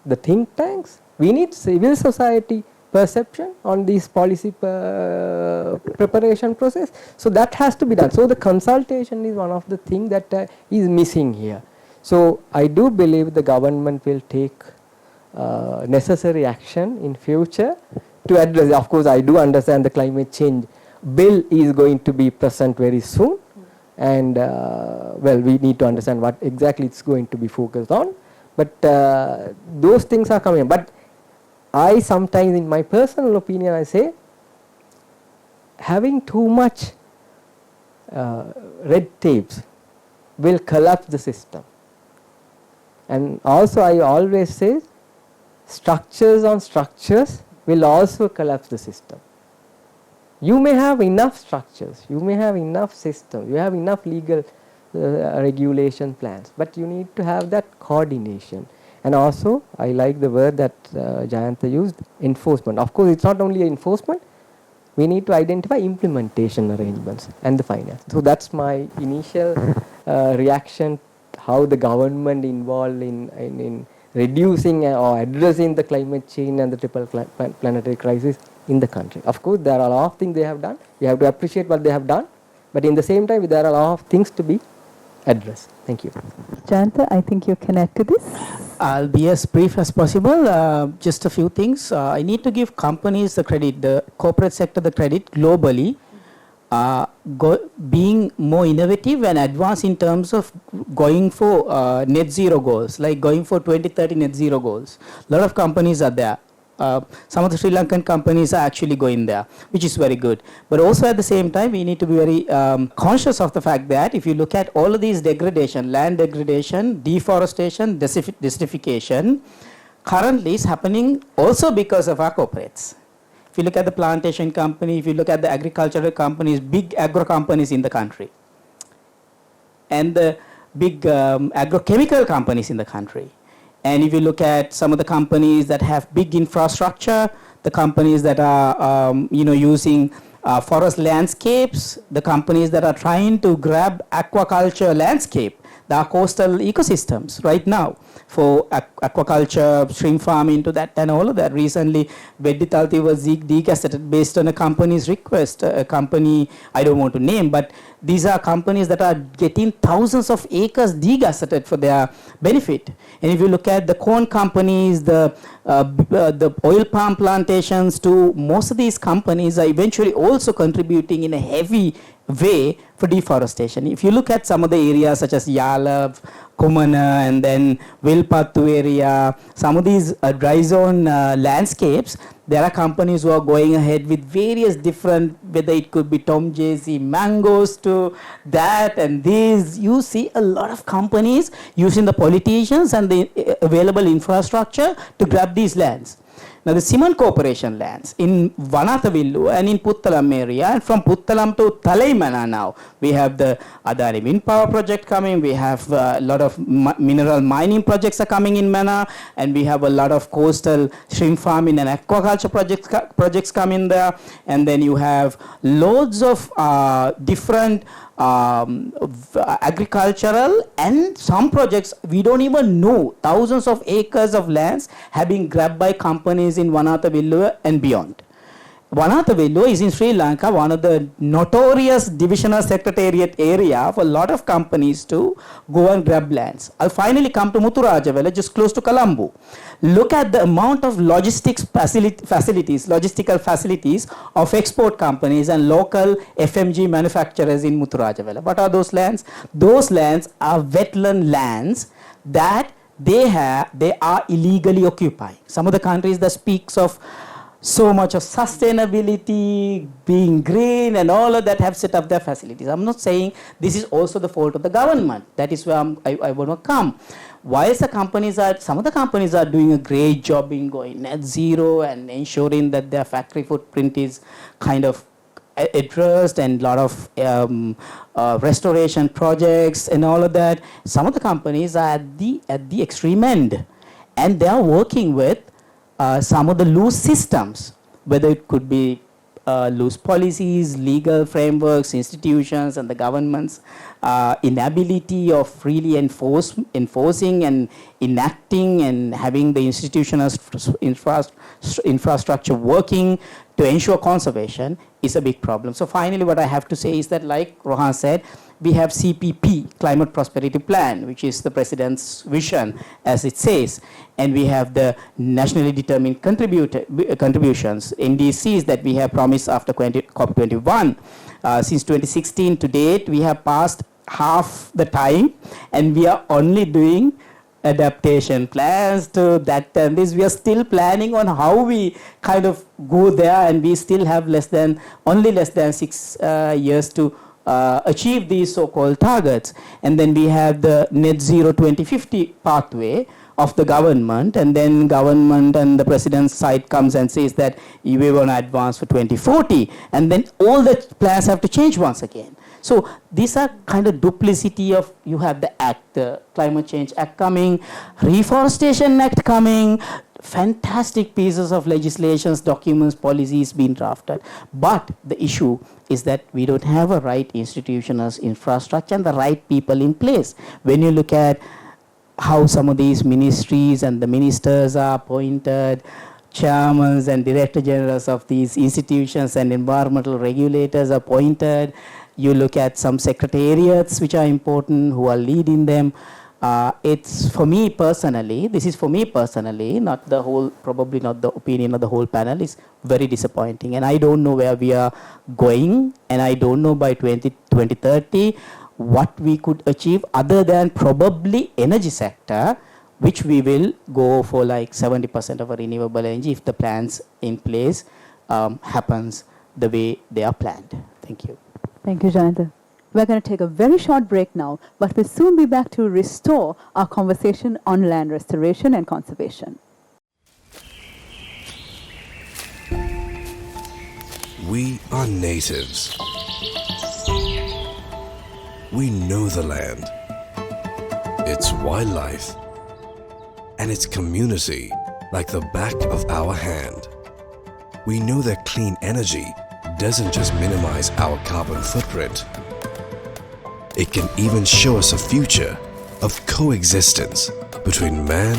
the think tanks. We need civil society perception on this policy preparation process. So that has to be done. So the consultation is one of the things that is missing here. So I do believe the government will take necessary action in future to address. Of course, I do understand the climate change bill is going to be present very soon, and well, we need to understand what exactly it's going to be focused on. But those things are coming. But I sometimes, in my personal opinion, I say having too much red tapes will collapse the system. And also I always say structures on structures will also collapse the system. You may have enough structures, you may have enough systems, you have enough legal regulation plans, but you need to have that coordination. And also, I like the word that Jayantha used, enforcement. Of course, it's not only enforcement, we need to identify implementation arrangements and the finance. So that's my initial reaction, how the government involved in reducing or addressing the climate change and the triple planetary crisis in the country. Of course, there are a lot of things they have done. We have to appreciate what they have done, but in the same time, there are a lot of things to be addressed. Thank you. Jayantha, I think you can add to this. I'll be as brief as possible. Just a few things. I need to give companies the credit, the corporate sector the credit globally, being more innovative and advanced in terms of going for net zero goals, like going for 2030 net zero goals. A lot of companies are there. Some of the Sri Lankan companies are actually going there, which is very good. But also at the same time, we need to be very conscious of the fact that if you look at all of these degradation, land degradation, deforestation, desertification, currently is happening also because of our corporates. If you look at the plantation company, if you look at the agricultural companies, big agro companies in the country, and the big agrochemical companies in the country. And if you look at some of the companies that have big infrastructure, the companies that are using forest landscapes, the companies that are trying to grab aquaculture landscape, the coastal ecosystems right now for aquaculture, shrimp farming into that and all of that. Recently, Vedditalti was degazetted based on a company's request, a company I don't want to name, but these are companies that are getting thousands of acres degazetted for their benefit. And if you look at the corn companies, the oil palm plantations, to most of these companies are eventually also contributing in a heavy way for deforestation. If you look at some of the areas such as Yalav, Kumana, and then Vilpattu area, some of these dry zone landscapes, there are companies who are going ahead with various different, whether it could be Tom JC mangoes to that and these. You see a lot of companies using the politicians and the available infrastructure to grab these lands. Now the cement corporation lands in Vanathavillu and in Puttalam area, and from Puttalam to Thalaimana now, we have the Adani wind power project coming, we have a lot of mineral mining projects are coming in Mana, and we have a lot of coastal shrimp farming and aquaculture projects coming there, and then you have loads of different agricultural and some projects we don't even know. Thousands of acres of lands have been grabbed by companies in Vanathavillu and beyond. Vanathavillu is in Sri Lanka one of the notorious divisional secretariat area for a lot of companies to go and grab lands. I'll finally come to Muthurajavela, just close to Colombo. Look at the amount of logistical facilities of export companies and local FMG manufacturers in Muthurajavela. What are those lands? Those lands are wetland lands that they are illegally occupying. Some of the countries that speaks of so much of sustainability, being green and all of that have set up their facilities. I'm not saying this is also the fault of the government. That is where I want to come. While some of the companies are doing a great job in going net zero and ensuring that their factory footprint is kind of addressed, and a lot of restoration projects and all of that. Some of the companies are at the extreme end, and they are working with some of the loose systems, whether it could be loose policies, legal frameworks, institutions, and the government's inability of really enforcing and enacting and having the institutional infrastructure working to ensure conservation is a big problem. So finally, what I have to say is that, like Rohan said, we have CPP, Climate Prosperity Plan, which is the President's vision, as it says. And we have the nationally determined contributions, NDCs, that we have promised after COP21. Since 2016 to date, we have passed half the time, and we are only doing adaptation plans to that and this. We are still planning on how we kind of go there, and we still have only less than 6 years to achieve these so-called targets. And then we have the net zero 2050 pathway of the government, and then government and the president's side comes and says that we want to advance for 2040, and then all the plans have to change once again. So these are kind of duplicity of, you have the act, the Climate Change Act coming, Reforestation Act coming, fantastic pieces of legislations, documents, policies being drafted. But the issue is that we don't have a right institutional infrastructure and the right people in place. When you look at how some of these ministries and the ministers are appointed, chairmen and director generals of these institutions and environmental regulators appointed. You look at some secretariats which are important, who are leading them. It's for me personally, this is for me personally, not the whole, probably not the opinion of the whole panel, is very disappointing. And I don't know where we are going, and I don't know by 2030 what we could achieve other than probably energy sector, which we will go for like 70% of our renewable energy if the plans in place happens the way they are planned. Thank you. Thank you, Jayantha. We're going to take a very short break now, but we'll soon be back to restore our conversation on land restoration and conservation. We are natives. We know the land, its wildlife, and its community like the back of our hand. We know that clean energy doesn't just minimize our carbon footprint. It can even show us a future of coexistence between man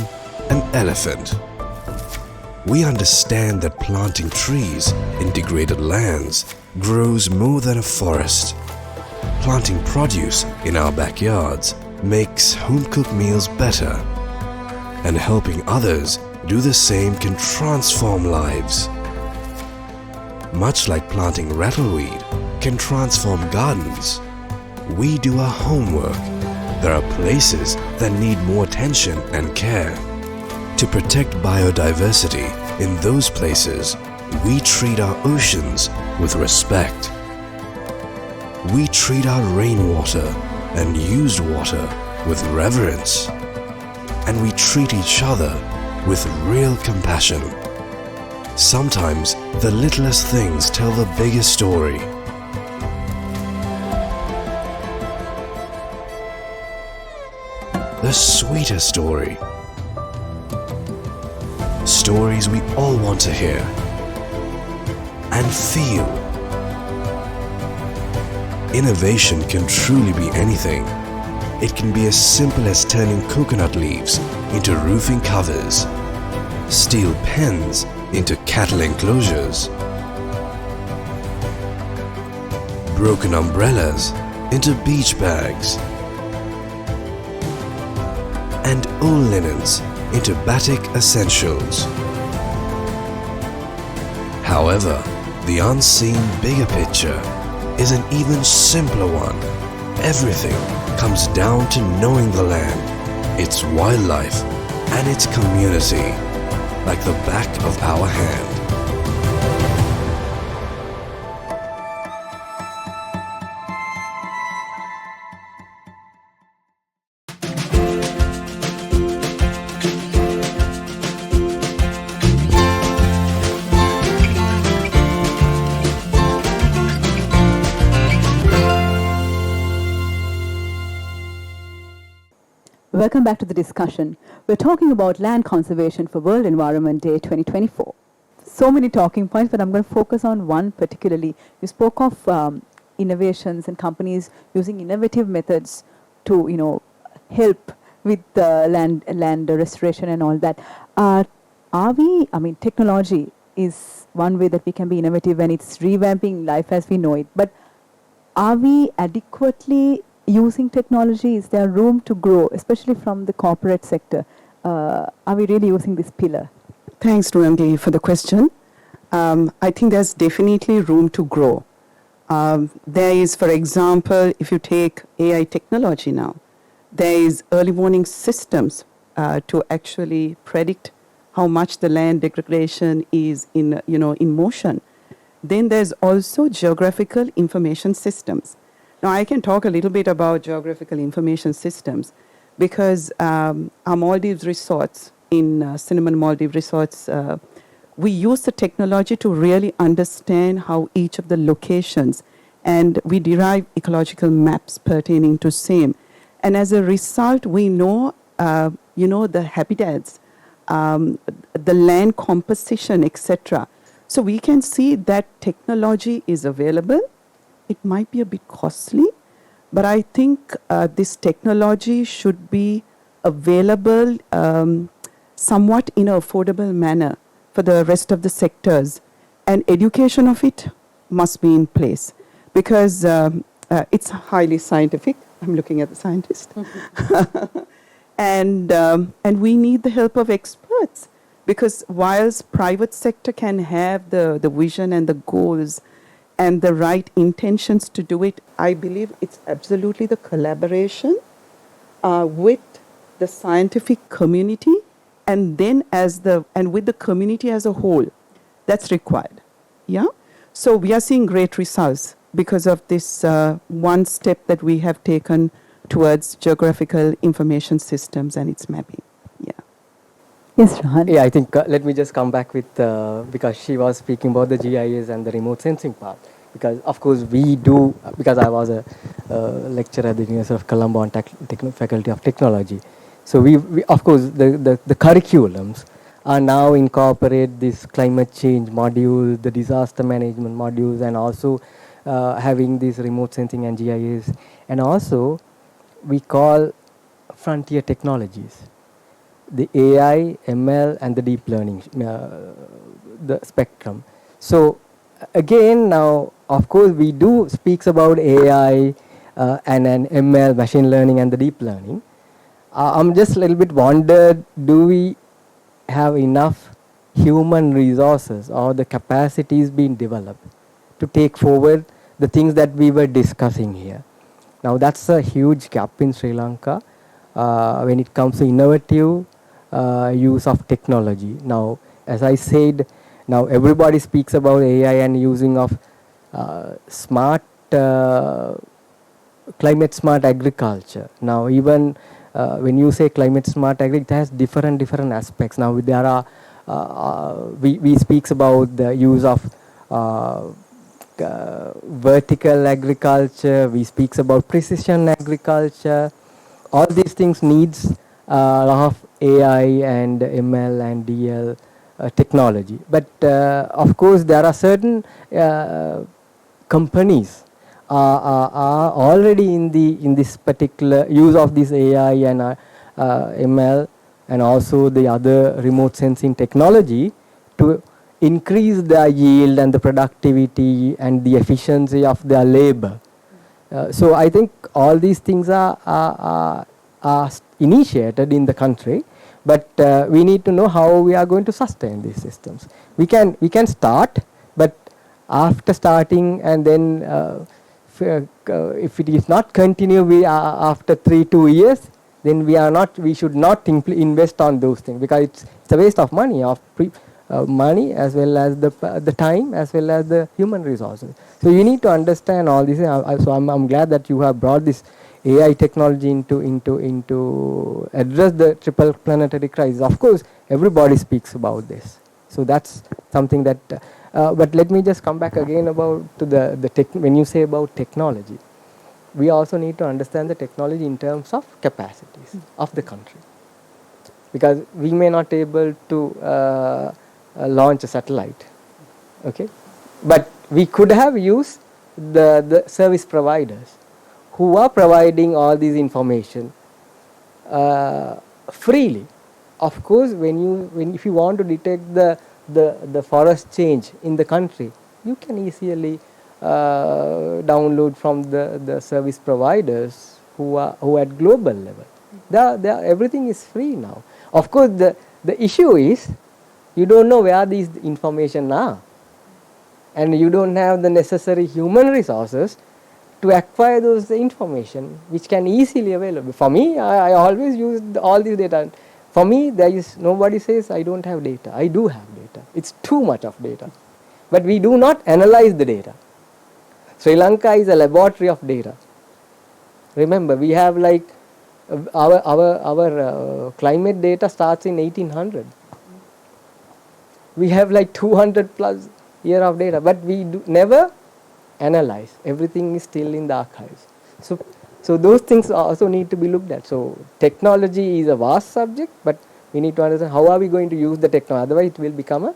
and elephant. We understand that planting trees in degraded lands grows more than a forest. Planting produce in our backyards makes home-cooked meals better. And helping others do the same can transform lives. Much like planting rattleweed can transform gardens, we do our homework. There are places that need more attention and care. To protect biodiversity in those places, we treat our oceans with respect. We treat our rainwater and used water with reverence. And we treat each other with real compassion. Sometimes the littlest things tell the biggest story. The sweetest story. Stories we all want to hear and feel. Innovation can truly be anything. It can be as simple as turning coconut leaves into roofing covers, steel pens into cattle enclosures, broken umbrellas into beach bags, and old linens into batik essentials. However, the unseen bigger picture is an even simpler one. Everything comes down to knowing the land, its wildlife, and its community like the back of our hand. Welcome back to the discussion. We're talking about land conservation for World Environment Day 2024. So many talking points, but I'm going to focus on one particularly. You spoke of innovations and companies using innovative methods to, help with land restoration and all that. Technology is one way that we can be innovative and it's revamping life as we know it. But are we adequately using technology? Is there room to grow, especially from the corporate sector? Are we really using this pillar? Thanks, Rohan, for the question. I think there's definitely room to grow. There is, for example, if you take AI technology now, there is early warning systems to actually predict how much the land degradation is in motion. Then there's also geographical information systems. Now, I can talk a little bit about geographical information systems because our Maldives resorts, in Cinnamon Maldives resorts, we use the technology to really understand how each of the locations, and we derive ecological maps pertaining to same. And as a result, we know, the habitats, the land composition, etc. So we can see that technology is available. It might be a bit costly, but I think this technology should be available somewhat in an affordable manner for the rest of the sectors, and education of it must be in place, because it's highly scientific. I'm looking at the scientist. And we need the help of experts, because whilst private sector can have the vision and the goals and the right intentions to do it, I believe it's absolutely the collaboration with the scientific community, and then with the community as a whole that's required. Yeah. So we are seeing great results because of this one step that we have taken towards geographical information systems and its mapping. Yeah. Yes, Rohan. Yeah, I think let me just come back with, because she was speaking about the GIS and the remote sensing part. Because of course we do, because I was a lecturer at the University of Colombo on Faculty of Technology. So we of course the curriculums are now incorporate this climate change module, the disaster management modules, and also having this remote sensing and GIS, and also we call frontier technologies, the AI, ML, and the deep learning, the spectrum. So again, now of course we do speaks about AI and ML, machine learning, and the deep learning. I'm just a little bit wondered, do we have enough human resources or the capacities being developed to take forward the things that we were discussing here? Now that's a huge gap in Sri Lanka when it comes to innovative use of technology. Now, as I said, now everybody speaks about AI and using of smart, climate smart agriculture. Now even when you say climate smart agriculture, it has different aspects. Now there are, we speaks about the use of vertical agriculture, we speaks about precision agriculture. All these things needs a lot of AI and ML and DL technology. But of course there are certain companies are already in this particular use of this AI and ML and also the other remote sensing technology to increase their yield and the productivity and the efficiency of their labor. So I think all these things are initiated in the country, but we need to know how we are going to sustain these systems. We can start, but after starting and then if it is not continue, we are after 2 years, then we should not invest on those things, because it's a waste of money, money as well as the time as well as the human resources. So you need to understand all this. So I'm glad that you have brought this AI technology into address the triple planetary crisis. Of course, everybody speaks about this. So that's something that. But let me just come back again about to when you say about technology, we also need to understand the technology in terms of capacities of the country, because we may not able to launch a satellite, okay, but we could have used the service providers who are providing all these information freely. Of course, if you want to detect the forest change in the country, you can easily download from the service providers who are at global level. Everything is free now. Of course, the issue is you don't know where these information are, and you don't have the necessary human resources to acquire those information which can easily available. For me, I always use all these data. For me, nobody says I don't have data. I do have data. It's too much of data, but we do not analyze the data. Sri Lanka is a laboratory of data. Remember, we have like our climate data starts in 1800. We have like 200 plus year of data, but we never analyze. Everything is still in the archives. So those things also need to be looked at. So technology is a vast subject, but we need to understand how are we going to use the technology. Otherwise, it will become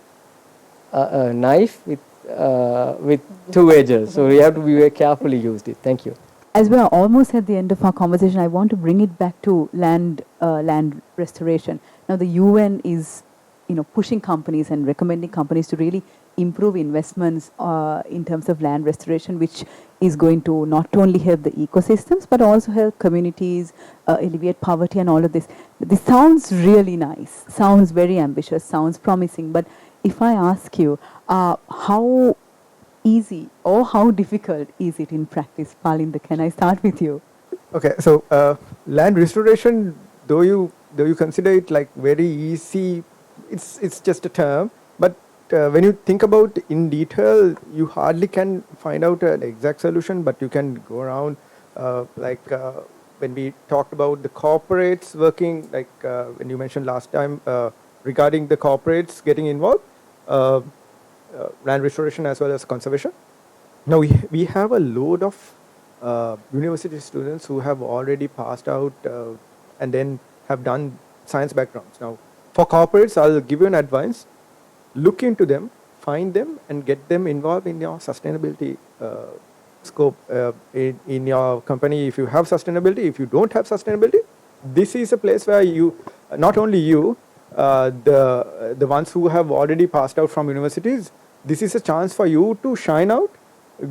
a knife with two edges. So we have to be very carefully used it. Thank you. As we are almost at the end of our conversation, I want to bring it back to land restoration. Now, the UN is, pushing companies and recommending companies to really improve investments in terms of land restoration, which is going to not only help the ecosystems but also help communities, alleviate poverty, and all of this. This sounds really nice. Sounds very ambitious. Sounds promising. But if I ask you, how easy or how difficult is it in practice? Palinda, can I start with you? Okay, so land restoration, though you consider it like very easy, it's just a term. But when you think about in detail, you hardly can find out an exact solution. But you can go around, when we talked about the corporates working, like when you mentioned last time regarding the corporates getting involved. Land restoration as well as conservation. Now we have a load of university students who have already passed out and then have done science backgrounds. Now for corporates, I'll give you an advice: look into them, find them, and get them involved in your sustainability scope in your company. If you have sustainability, if you don't have sustainability, this is a place where you, not only you, the ones who have already passed out from universities, this is a chance for you to shine out,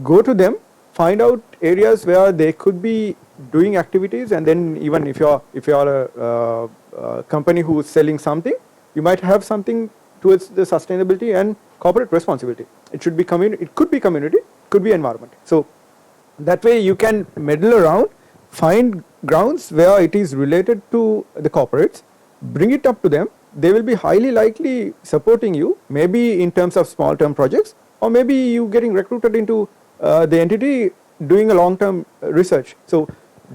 go to them, find out areas where they could be doing activities, and then even if you're a company who is selling something, you might have something towards the sustainability and corporate responsibility. It should be it could be community, could be environment. So that way you can meddle around, find grounds where it is related to the corporates, bring it up to them. They will be highly likely supporting you, maybe in terms of small term projects, or maybe you getting recruited into the entity doing a long term research. So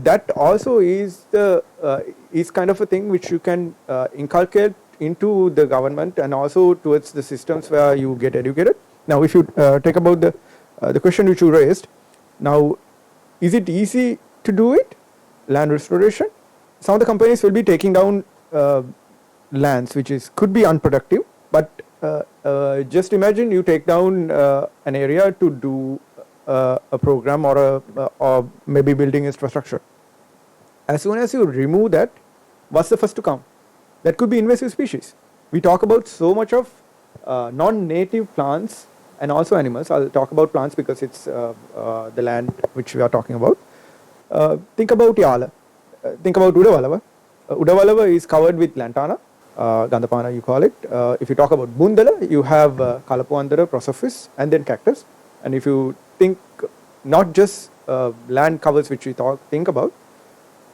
that also is kind of a thing which you can inculcate into the government and also towards the systems where you get educated. Now if you take about the question which you raised, now is it easy to do it, land restoration? Some of the companies will be taking down lands which could be unproductive, but just imagine you take down an area to do a program or maybe building infrastructure. As soon as you remove that, what's the first to come? That could be invasive species. We talk about so much of non-native plants and also animals. I'll talk about plants because it's the land which we are talking about. Think about Yala. Think about Udavalava. Udavalava is covered with lantana, Gandapana you call it. If you talk about Bundala, you have Kalapuandara, Prosopis, and then cactus. And if you think not just land covers which we think about,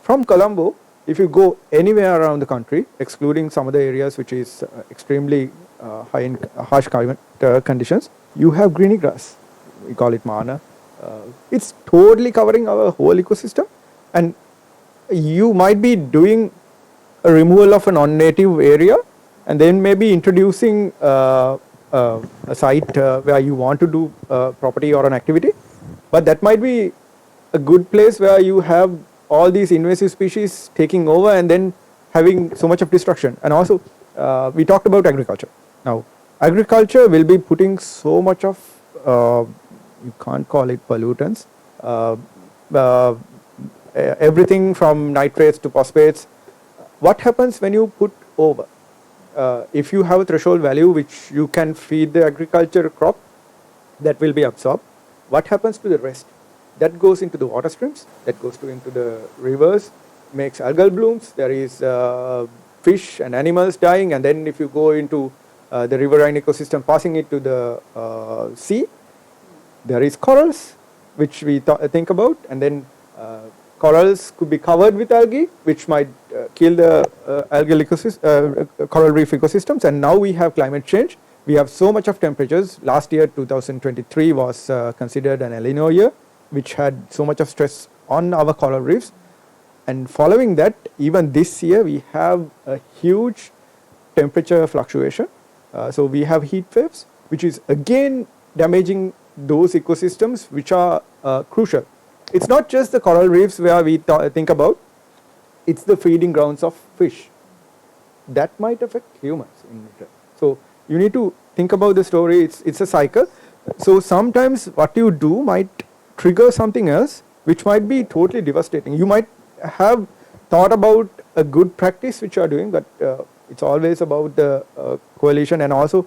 from Colombo, if you go anywhere around the country, excluding some of the areas which is extremely high in harsh climate conditions, you have greeny grass. We call it Mana. It's totally covering our whole ecosystem, and you might be doing a removal of a non-native area and then maybe introducing a site where you want to do property or an activity, but that might be a good place where you have all these invasive species taking over and then having so much of destruction. And also we talked about agriculture. Now agriculture will be putting so much of you can't call it pollutants, everything from nitrates to phosphates. What happens when you put over? If you have a threshold value which you can feed the agriculture crop, that will be absorbed. What happens to the rest? That goes into the water streams, that goes into the rivers, makes algal blooms. There is fish and animals dying, and then if you go into the riverine ecosystem, passing it to the sea, there is corals, which we think about, and then corals could be covered with algae, which might kill the algal coral reef ecosystems. And now we have climate change. We have so much of temperatures. Last year, 2023, was considered an El Nino year, which had so much of stress on our coral reefs. And following that, even this year, we have a huge temperature fluctuation. So we have heat waves, which is again damaging those ecosystems which are crucial. It's not just the coral reefs where we think about, it's the feeding grounds of fish. That might affect humans in return. So you need to think about the story. It's a cycle. So sometimes what you do might trigger something else, which might be totally devastating. You might have thought about a good practice which you are doing, but it's always about the coalition. And also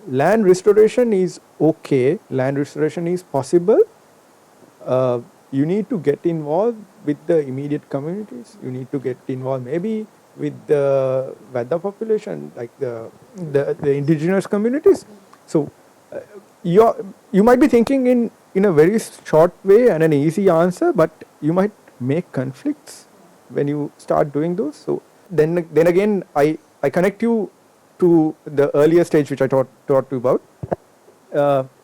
land restoration is okay, land restoration is possible. You need to get involved with the immediate communities. You need to get involved maybe with the Veda population, like the indigenous communities. So you might be thinking in a very short way and an easy answer, but you might make conflicts when you start doing those. So then again, I connect you to the earlier stage which I taught you about.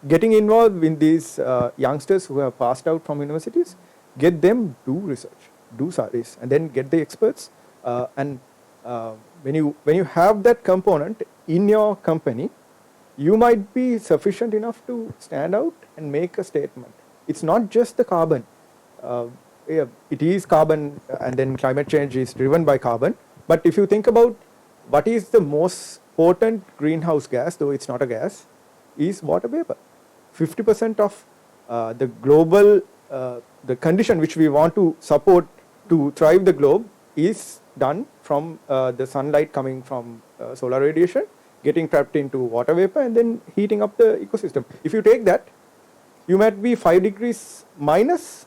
Getting involved in these youngsters who have passed out from universities, get them do research, do studies, and then get the experts. And when you have that component in your company, you might be sufficient enough to stand out and make a statement. It's not just the carbon. It is carbon, and then climate change is driven by carbon. But if you think about what is the most potent greenhouse gas, though it's not a gas, is water vapor. 50% of the global, the condition which we want to support to thrive the globe is done from the sunlight coming from solar radiation, getting trapped into water vapor and then heating up the ecosystem. If you take that, you might be 5 degrees minus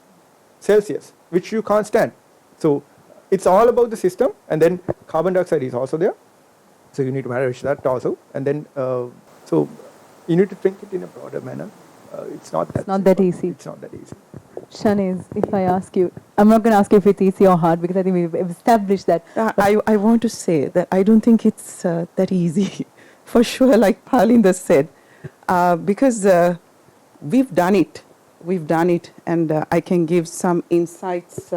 Celsius, which you can't stand. So it's all about the system, and then carbon dioxide is also there. So you need to manage that also. And then, so you need to think it in a broader manner. It's not that easy. It's not that easy. Shanez, if I ask you, I'm not going to ask you if it's easy or hard, because I think we've established that. I want to say that I don't think it's that easy, for sure, like Palinda said, because we've done it, and I can give some insights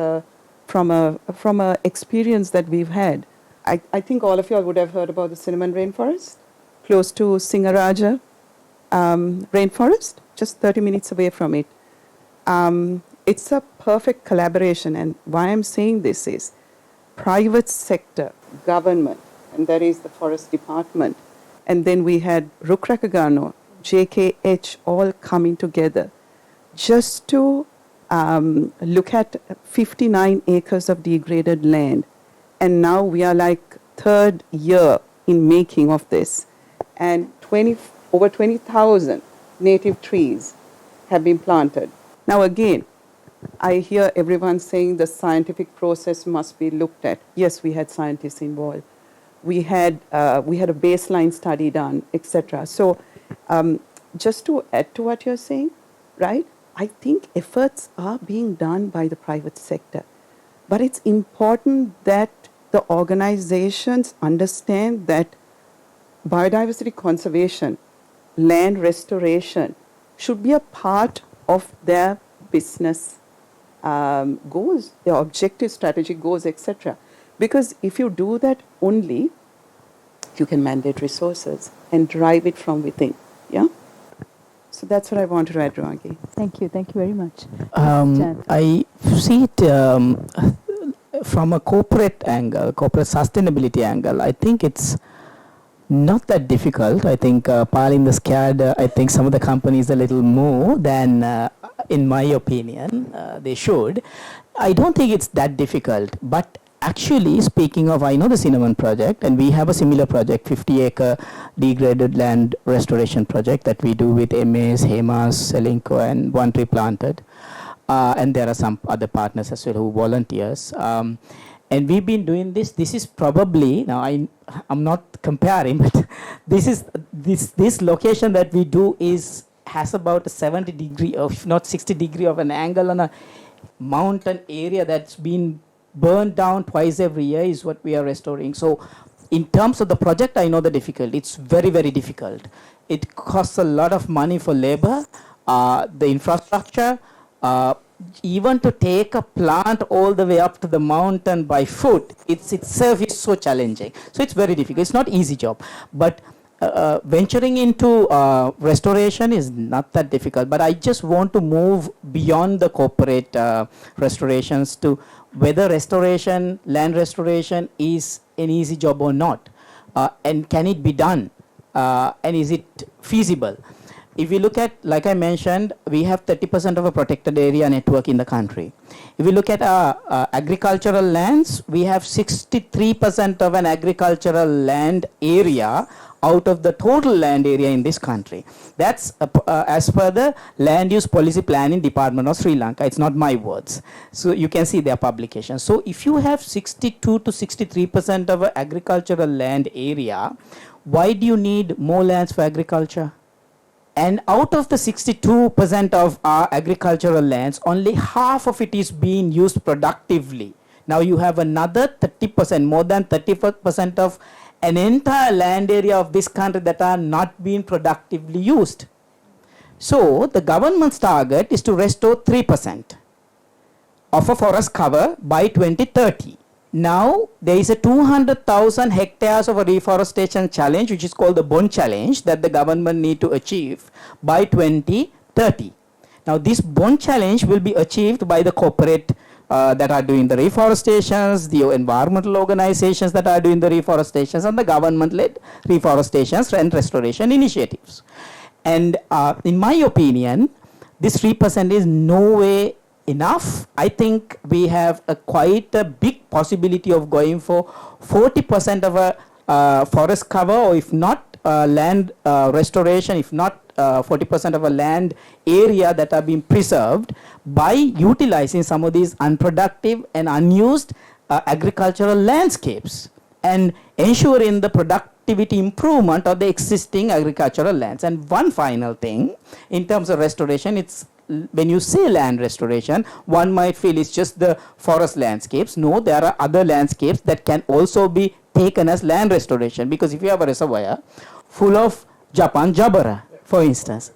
from a experience that we've had. I think all of you all would have heard about the cinnamon rainforest, close to Singaraja rainforest, just 30 minutes away from it. It's a perfect collaboration, and why I'm saying this is private sector, government, and that is the forest department, and then we had Rukrakagano, JKH all coming together just to look at 59 acres of degraded land. And now we are like third year in making of this, and over 20,000 native trees have been planted. Now again, I hear everyone saying the scientific process must be looked at. Yes, we had scientists involved. We had a baseline study done, etc. So just to add to what you're saying, right? I think efforts are being done by the private sector. But it's important that the organizations understand that biodiversity conservation, land restoration should be a part of their business goals, their objective, strategic goals, etc. Because if you do that only, you can mandate resources and drive it from within. Yeah? So that's what I wanted to add, Rohan. Thank you very much. I see it from a corporate angle, corporate sustainability angle. I think it's not that difficult. I think Palinda scared, I think some of the companies a little more than, in my opinion, they should. I don't think it's that difficult, but actually, speaking of, I know the Cinnamon project, and we have a similar project, 50-acre degraded land restoration project that we do with MAs, HEMAS, Selinco, and One Tree Planted. And there are some other partners as well who volunteers. And we've been doing this. This is probably, now I'm not comparing, but this location that we do has about a 70 degree, if not 60 degree of an angle on a mountain area that's been burned down twice every year is what we are restoring. So in terms of the project, I know the difficulty. It's very, very difficult. It costs a lot of money for labor, the infrastructure, even to take a plant all the way up to the mountain by foot, itself is so challenging. So it's very difficult. It's not an easy job. But venturing into restoration is not that difficult. But I just want to move beyond the corporate restorations to whether restoration, land restoration is an easy job or not. And can it be done? And is it feasible? if we look at, like I mentioned, we have 30% of a protected area network in the country. If we look at our agricultural lands, we have 63% of an agricultural land area out of the total land area in this country. That's as per the Land Use Policy Planning Department of Sri Lanka. It's not my words. So you can see their publication. So if you have 62 to 63% of a agricultural land area, why do you need more lands for agriculture? And out of the 62% of our agricultural lands, only half of it is being used productively. Now you have another 30%, more than 30% of an entire land area of this country that are not being productively used. So the government's target is to restore 3% of a forest cover by 2030. Now there is a 200,000 hectares of a reforestation challenge, which is called the Bond Challenge, that the government need to achieve by 2030. Now this Bond Challenge will be achieved by the corporate that are doing the reforestations, the environmental organizations that are doing the reforestations, and the government-led reforestations and restoration initiatives. And in my opinion, this 3% is no way enough. I think we have quite a big possibility of going for 40% of a forest cover, or if not land restoration, if not 40% of a land area that are being preserved, by utilizing some of these unproductive and unused agricultural landscapes and ensuring the productivity improvement of the existing agricultural lands. And one final thing, in terms of restoration, it's when you say land restoration, one might feel it's just the forest landscapes. No, there are other landscapes that can also be taken as land restoration, because if you have a reservoir full of Japan Jabara, for instance,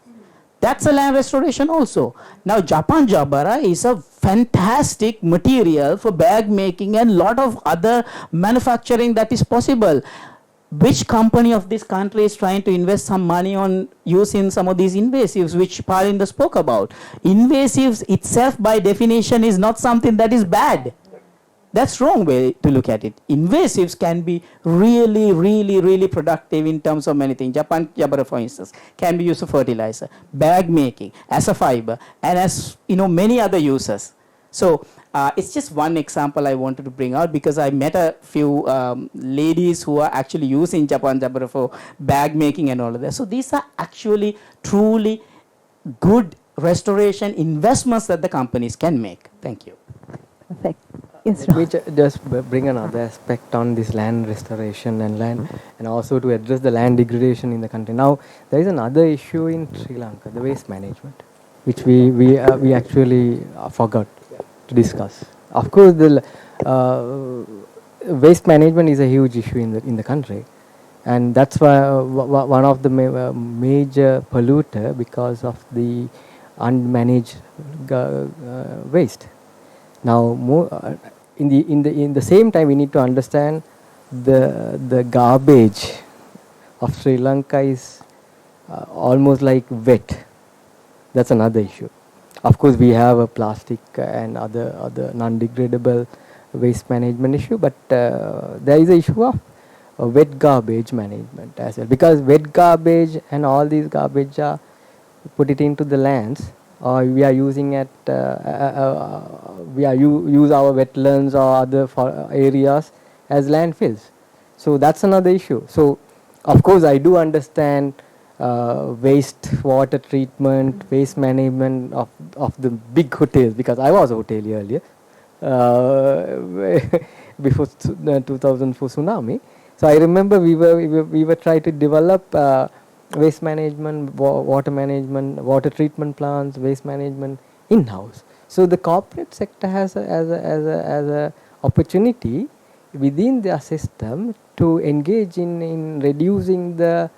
that's a land restoration also. Now Japan Jabara is a fantastic material for bag making and lot of other manufacturing that is possible. Which company of this country is trying to invest some money on using some of these invasives, which Palinda spoke about? Invasives itself by definition is not something that is bad. That's wrong way to look at it. Invasives can be really productive in terms of many things. Japan Jabara, for instance, can be used for fertilizer, bag making, as a fiber, and as many other uses. So it's just one example I wanted to bring out, because I met a few ladies who are actually using Japan Jabara for bag making and all of that. So these are actually truly good restoration investments that the companies can make. Thank you. Perfect. Yes, Let me just bring another aspect on this land restoration and also to address the land degradation in the country. Now, there is another issue in Sri Lanka, the waste management, which we actually forgot to discuss. Of course, the waste management is a huge issue in the country, and that's why one of the major polluter because of the unmanaged waste. Now, in the same time, we need to understand the garbage of Sri Lanka is almost like wet. That's another issue. Of course, we have a plastic and other non-degradable waste management issue, but there is an issue of wet garbage management as well, because wet garbage and all these garbage are put it into the lands, or we are using it, use our wetlands or other areas as landfills. So that's another issue. So of course I do understand waste water treatment, waste management of the big hotels, because I was a hotelier earlier before 2004 tsunami. So I remember we were trying to develop waste management, water management, water treatment plants, waste management in-house. So the corporate sector has a opportunity within their system to engage in reducing the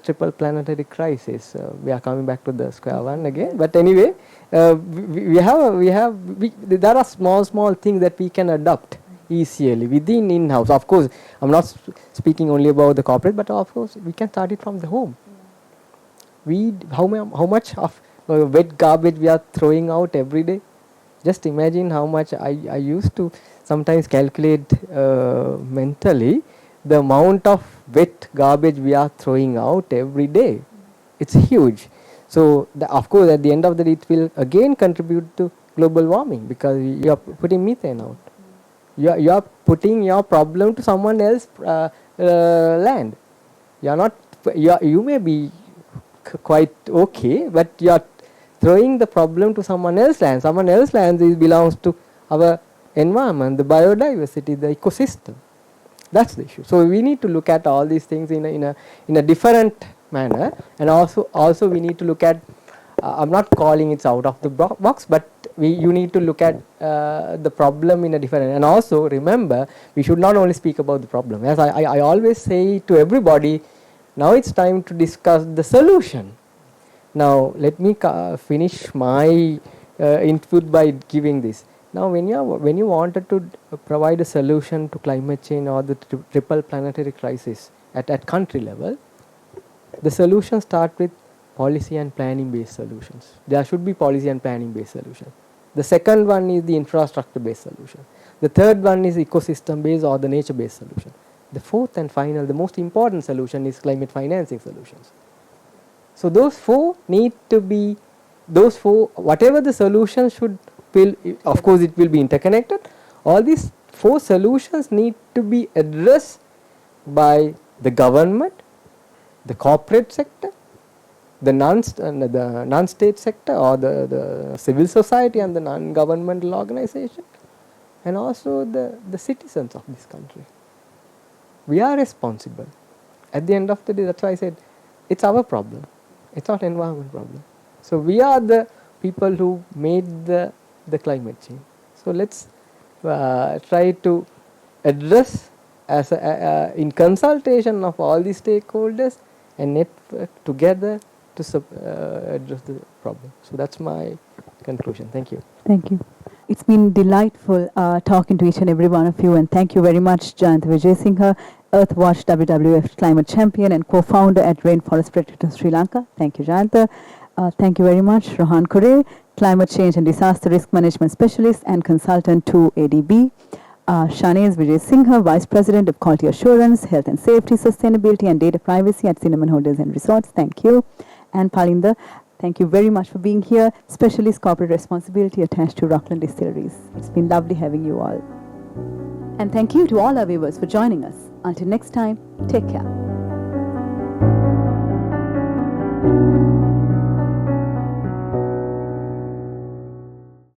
triple planetary crisis. We are coming back to the square one again, but anyway, there are small things that we can adopt easily within in-house. Of course, I'm not speaking only about the corporate, but of course we can start it from the home. How much of wet garbage we are throwing out every day? Just imagine how much I used to sometimes calculate mentally the amount of wet garbage we are throwing out every day. It's huge. So of course at the end of the day it will again contribute to global warming because you are putting methane out. You are putting your problem to someone else's land. You are not. You may be quite okay, but you are throwing the problem to someone else's land. Someone else's land belongs to our environment, the biodiversity, the ecosystem. That's the issue. So we need to look at all these things in a different manner, and also we need to look at. I'm not calling it out of the box, but you need to look at the problem in a different. And also remember, we should not only speak about the problem. As I always say to everybody, now it's time to discuss the solution. Now let me finish my input by giving this. Now when you wanted to provide a solution to climate change or the triple planetary crisis at country level, the solution start with policy and planning based solutions. There should be policy and planning based solutions. The second one is the infrastructure based solution. The third one is ecosystem based or the nature based solution. The fourth and final, the most important solution is climate financing solutions. So those four need to be, whatever the solution should will, of course it will be interconnected. All these four solutions need to be addressed by the government, the corporate sector, the non-state sector or the civil society and the non-governmental organization, and also the citizens of this country. We are responsible. At the end of the day, that's why I said it's our problem. It's not environment problem. So we are the people who made the climate change. So let's try to address as in consultation of all the stakeholders and network together to address the problem. So that's my conclusion. Thank you. Thank you. It's been delightful talking to each and every one of you, and thank you very much, Jayantha Wijesinghe, Earthwatch WWF Climate Champion and co-founder at Rainforest Protector Sri Lanka. Thank you, Jayantha. Thank you very much, Rohan Cooray, Climate Change and Disaster Risk Management Specialist and Consultant to ADB. Shanez Wijesinghe, Vice President of Quality Assurance, Health and Safety, Sustainability and Data Privacy at Cinnamon Hotels and Resorts. Thank you. And Palinda, thank you very much for being here. Specialist Corporate Responsibility attached to Rockland Distilleries. It's been lovely having you all. And thank you to all our viewers for joining us. Until next time, take care.